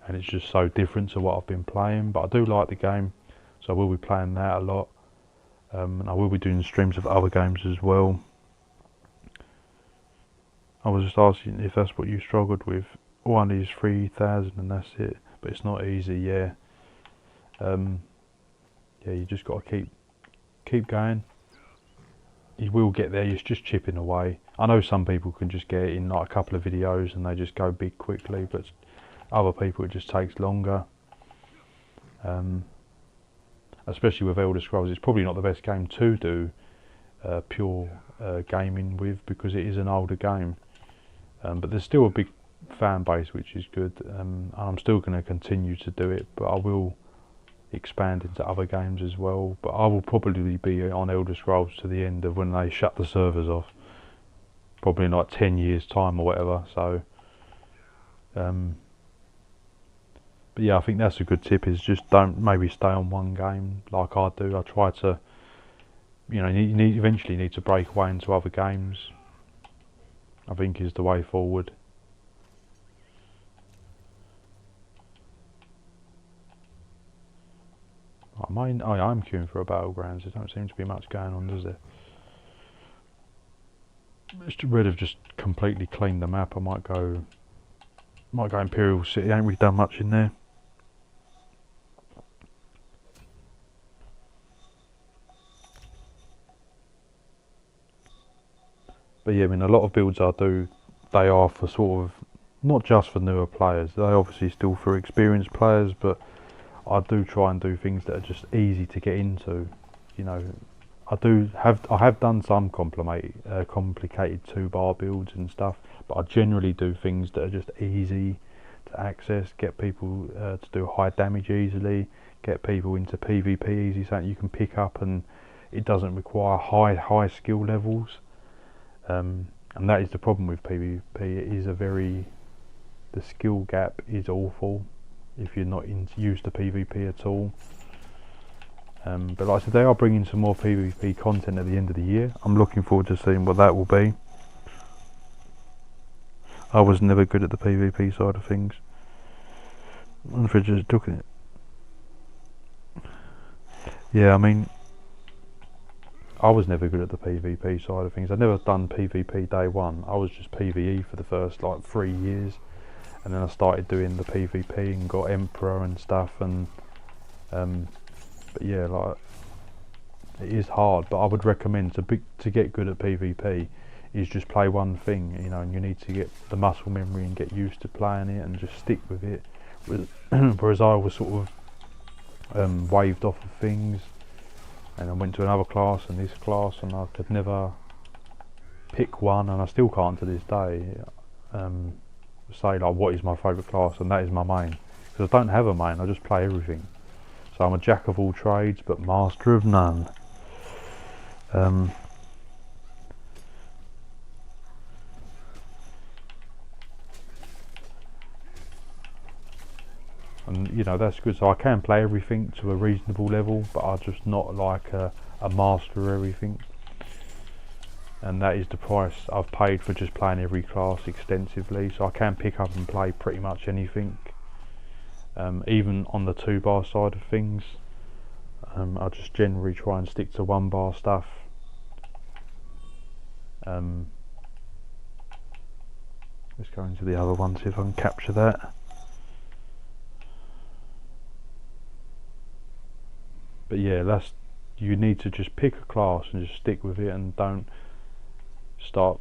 and it's just so different to what I've been playing. But I do like the game, so I will be playing that a lot. And I will be doing streams of other games as well. I was just asking if that's what you struggled with. All I need is 3,000 and that's it, but it's not easy, yeah. Yeah, you just got to keep going. You will get there. You're just chipping away. I know some people can just get it in like a couple of videos and they just go big quickly, but other people it just takes longer. Especially with Elder Scrolls, it's probably not the best game to do pure gaming with, because it is an older game. But there's still a big fan base, which is good. And I'm still going to continue to do it, but I will expand into other games as well. But I will probably be on Elder Scrolls to the end of when they shut the servers off, probably in like 10 years time or whatever. So but yeah, I think that's a good tip, is just don't maybe stay on one game like I do. I try to, you know, you eventually need to break away into other games, I think, is the way forward. I am queuing for a Battlegrounds. There don't seem to be much going on, does there? Mr. Red have just completely cleaned the map. I might go Imperial City. Ain't really done much in there. But yeah, I mean, a lot of builds I do, they are for sort of, not just for newer players. They obviously still for experienced players, but I do try and do things that are just easy to get into. You know, I have done some complicated 2-bar builds and stuff, but I generally do things that are just easy access, get people to do high damage easily, get people into PvP easy, something you can pick up and it doesn't require high skill levels. And that is the problem with PvP. It is the skill gap is awful if you're not used to PvP at all. But like I said, they are bringing some more PvP content at the end of the year. I'm looking forward to seeing what that will be. I was never good at the PvP side of things. And for just looking at it. Yeah, I mean, I was never good at the PvP side of things. I'd never done PvP day one. I was just PvE for the first like 3 years, and then I started doing the PvP and got Emperor and stuff. And but yeah, like it is hard. But I would recommend to get good at PvP is just play one thing, you know, and you need to get the muscle memory and get used to playing it and just stick with it. Whereas I was sort of waved off of things, and I went to another class and this class, and I could never pick one, and I still can't to this day say like what is my favourite class, and that is my main, because I don't have a main. I just play everything. So I'm a jack of all trades but master of none. And you know, that's good. So I can play everything to a reasonable level, but I'm just not like a master of everything. And that is the price I've paid for just playing every class extensively. So I can pick up and play pretty much anything, even on the 2-bar side of things. I just generally try and stick to 1-bar stuff. Let's go into the other one, see if I can capture that. But yeah, you need to just pick a class and just stick with it, and don't start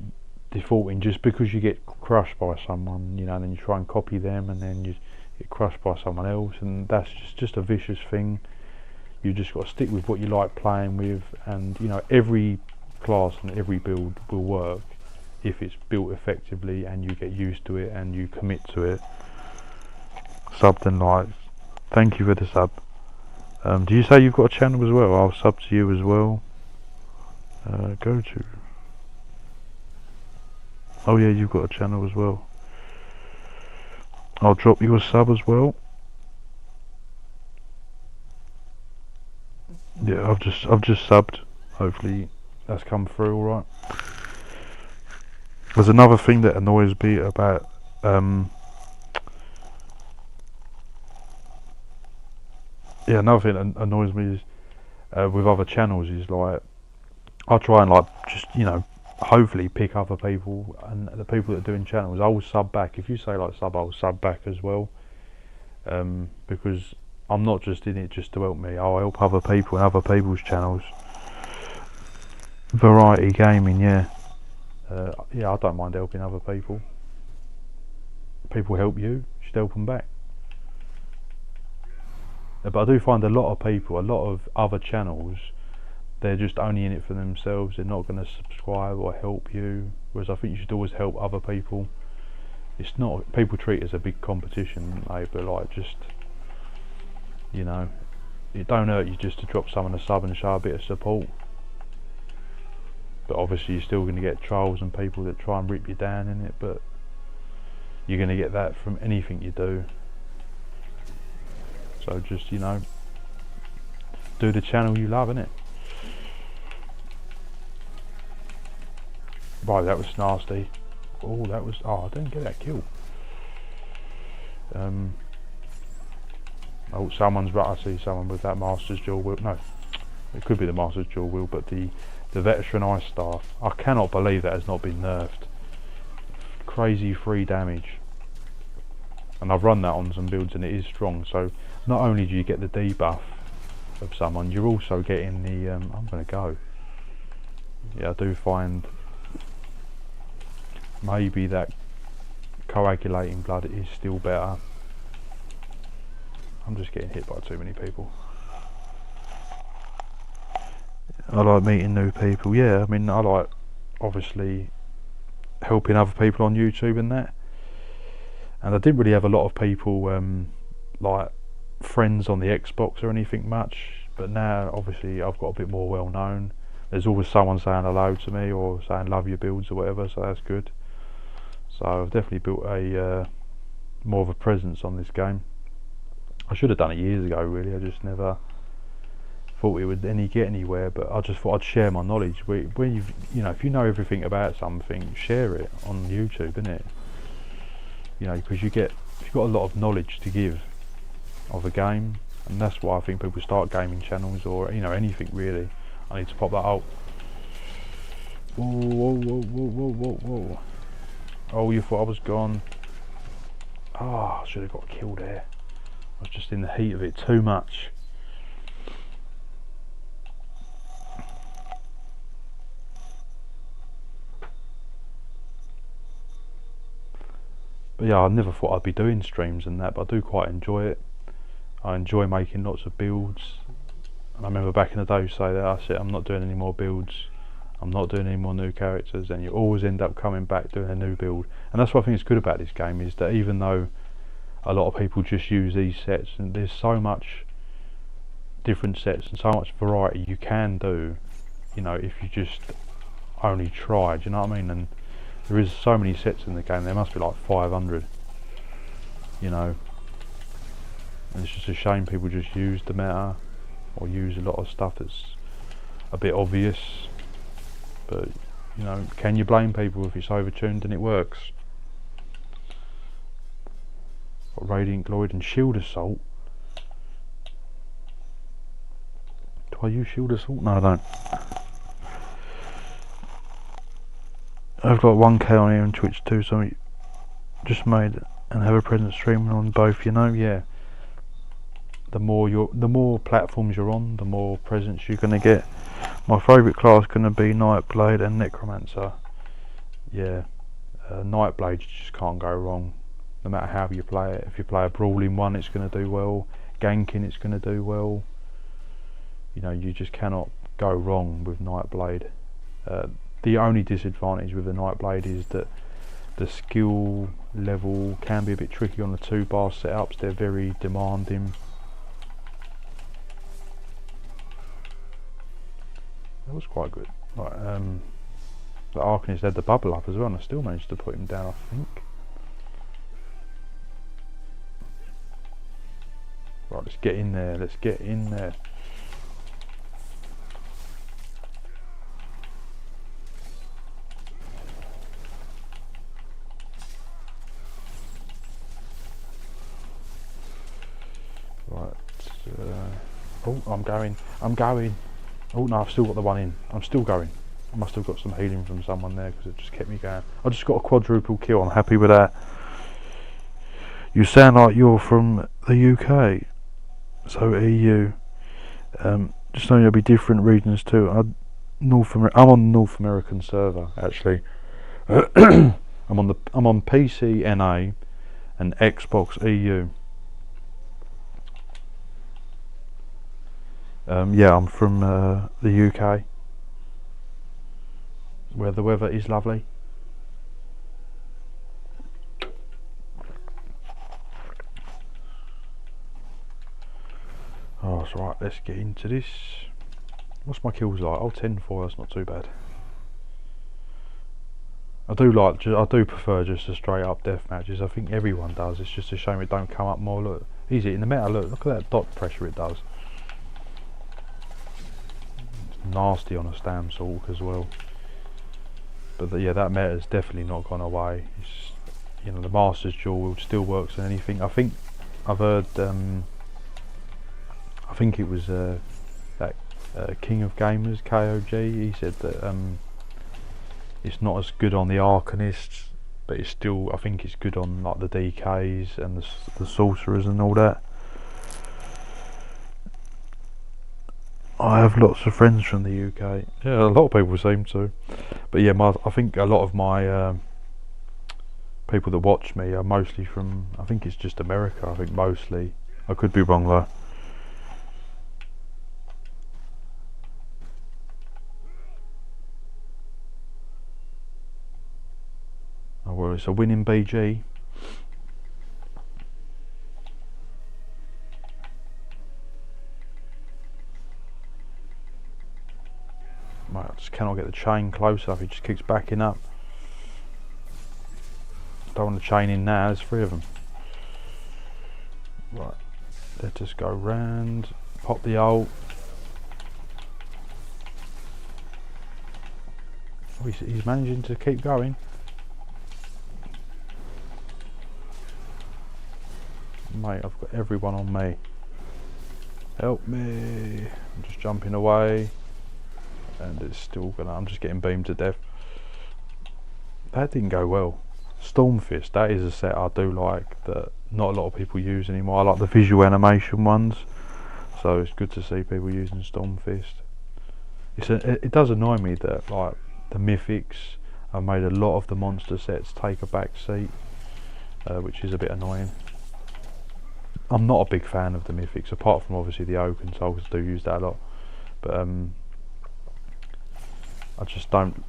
defaulting just because you get crushed by someone, you know, and then you try and copy them and then you get crushed by someone else, and that's just a vicious thing. You just got to stick with what you like playing with, and you know, every class and every build will work if it's built effectively and you get used to it and you commit to it. Subbed and liked, thank you for the sub. Do you say you've got a channel as well? I'll sub to you as well. Go to. Oh yeah, you've got a channel as well. I'll drop you a sub as well. Yeah, I've just subbed. Hopefully that's come through all right. There's another thing that annoys me about yeah, another thing that annoys me is with other channels is like I try and like just, you know, hopefully pick other people, and the people that are doing channels, I will sub back. If you say like sub, I'll sub back as well, because I'm not just in it just to help me. I'll help other people and other people's channels. Variety gaming, yeah. Yeah, I don't mind helping other people. People help you, you should help them back. But I do find a lot of people, a lot of other channels, they're just only in it for themselves. They're not going to subscribe or help you, whereas I think you should always help other people. It's not, people treat it as a big competition, but like, just, you know, it don't hurt you just to drop someone a sub and show a bit of support. But obviously you're still going to get trolls and people that try and rip you down in it, but you're going to get that from anything you do. So just, you know, do the channel you love, innit? Right, that was nasty. Oh, that was, oh, I didn't get that kill. Oh, someone's right, I see someone with that Master's Dual Wield. No, it could be the Master's Dual Wield, but the Veteran Ice Staff. I cannot believe that has not been nerfed. Crazy 3 damage. And I've run that on some builds and it is strong, so not only do you get the debuff of someone, you're also getting the, I'm going to go. Yeah, I do find maybe that coagulating blood is still better. I'm just getting hit by too many people. I like meeting new people, yeah, I mean, I like obviously helping other people on YouTube and that. and I didn't really have a lot of people like friends on the Xbox or anything much. But now, obviously, I've got a bit more well known. There's always someone saying hello to me or saying love your builds or whatever, so that's good. So I've definitely built a more of a presence on this game. I should have done it years ago, really. I just never thought it would get anywhere. But I just thought I'd share my knowledge. When if you know everything about something, share it on YouTube, innit? Because you've got a lot of knowledge to give of a game, and that's why I think people start gaming channels or anything really. I need to pop that out. Whoa. Oh, you thought I was gone. Oh, I should have got killed there. I was just in the heat of it too much. But yeah, I never thought I'd be doing streams and that, but I do quite enjoy it. I enjoy making lots of builds. And I remember back in the day you say that I said I'm not doing any more builds, I'm not doing any more new characters, and you always end up coming back doing a new build. And that's what I think is good about this game, is that even though a lot of people just use these sets, and there's so much different sets and so much variety you can do, if you just only try, do you know what I mean? And there is so many sets in the game, there must be like 500, and it's just a shame people just use the meta or use a lot of stuff that's a bit obvious. But can you blame people if it's overtuned and it works? Got Radiant Gloid and Shield Assault. Do I use Shield Assault? No, I don't. I've got 1k on here on Twitch too, so I just made and have a present streaming on both. Yeah. The more platforms you're on, the more presence you're gonna get. My favourite class is gonna be Nightblade and Necromancer. Yeah, Nightblade, you just can't go wrong, no matter how you play it. If you play a brawling one, it's gonna do well. Ganking, it's gonna do well. You just cannot go wrong with Nightblade. The only disadvantage with the Nightblade is that the skill level can be a bit tricky on the 2-bar setups. They're very demanding. That was quite good. Right, the Arcanist had the bubble up as well, and I still managed to put him down, I think. Right, let's get in there. Right, oh, I'm going. Oh no, I've still got the one in. I'm still going. I must have got some healing from someone there because it just kept me going. I just got a quadruple kill. I'm happy with that. You sound like you're from the UK, so EU. Just know there'll be different regions too. I'm on North American server actually. I'm on PC NA and Xbox EU. Yeah, I'm from the UK, where the weather is lovely. Oh, that's right, let's get into this. What's my kills like? Oh, 10-4, that's not too bad. I do prefer just the straight up death matches. I think everyone does. It's just a shame it don't come up more. Look, easy in the meta. Look at that dot pressure it does. Nasty on a Stamsork as well, but yeah, that meta has definitely not gone away. It's, the Masters Duel still works on anything. I think I've heard I think it was that King of Gamers, KOG, he said that it's not as good on the Arcanists, but it's still, I think it's good on like the DKs and the Sorcerers and all that. I have lots of friends from the UK. Yeah, a lot of people seem to. But yeah, I think a lot of my people that watch me are mostly from, I think it's just America, I think mostly. I could be wrong though. Oh well, it's a winning BG. Mate, I just cannot get the chain close enough, it just keeps backing up. Don't want the chain in now, there's 3 of them. Right, let's just go round, pop the ult. Oh, he's managing to keep going. Mate, I've got everyone on me. Help me. I'm just jumping away. And it's still gonna, I'm just getting beamed to death. That didn't go well. Stormfist, that is a set I do like that not a lot of people use anymore. I like the visual animation ones. So it's good to see people using Stormfist. It does annoy me that like the mythics have made a lot of the monster sets take a back seat, which is a bit annoying. I'm not a big fan of the mythics, apart from obviously the Oaken Souls do use that a lot, but I just don't.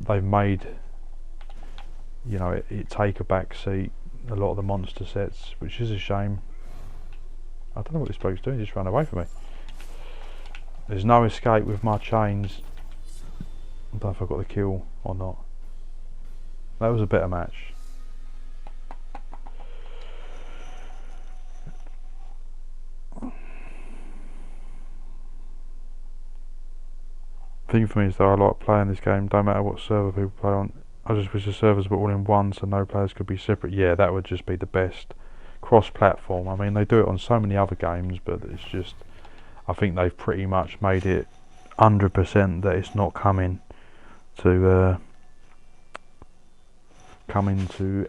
They've made it take a back seat a lot of the monster sets, which is a shame. I don't know what this bloke's doing. He just ran away from me. There's no escape with my chains. I don't know if I got the kill or not. That was a better match. Thing for me is that I like playing this game, don't matter what server people play on. I just wish the servers were all in one so no players could be separate. Yeah, that would just be the best. Cross-platform, I mean they do it on so many other games, but it's just, I think they've pretty much made it 100% that it's not coming to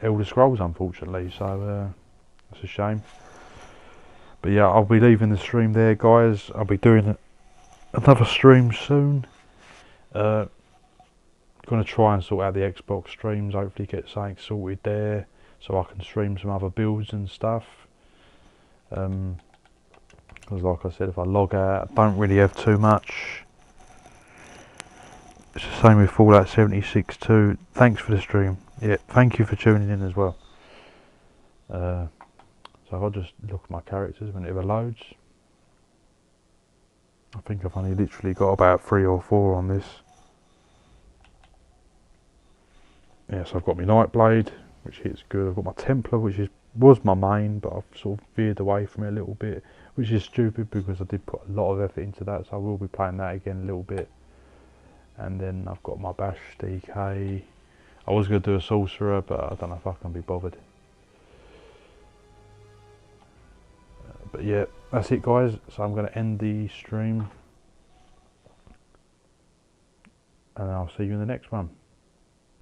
Elder Scrolls, unfortunately, so that's a shame. But yeah, I'll be leaving the stream there, guys. I'll be doing another stream soon. Going to try and sort out the Xbox streams, hopefully get something sorted there so I can stream some other builds and stuff. Because like I said, if I log out, I don't really have too much. It's the same with Fallout 76 too. Thanks for the stream. Yeah, thank you for tuning in as well. So I'll just look at my characters when it ever loads. I think I've only literally got about 3 or 4 on this. Yes, I've got my Nightblade, which hits good. I've got my Templar, which was my main, but I've sort of veered away from it a little bit, which is stupid because I did put a lot of effort into that, so I will be playing that again a little bit. And then I've got my Bash DK. I was going to do a Sorcerer, but I don't know if I can be bothered. But yeah, that's it guys, so I'm going to end the stream and I'll see you in the next one.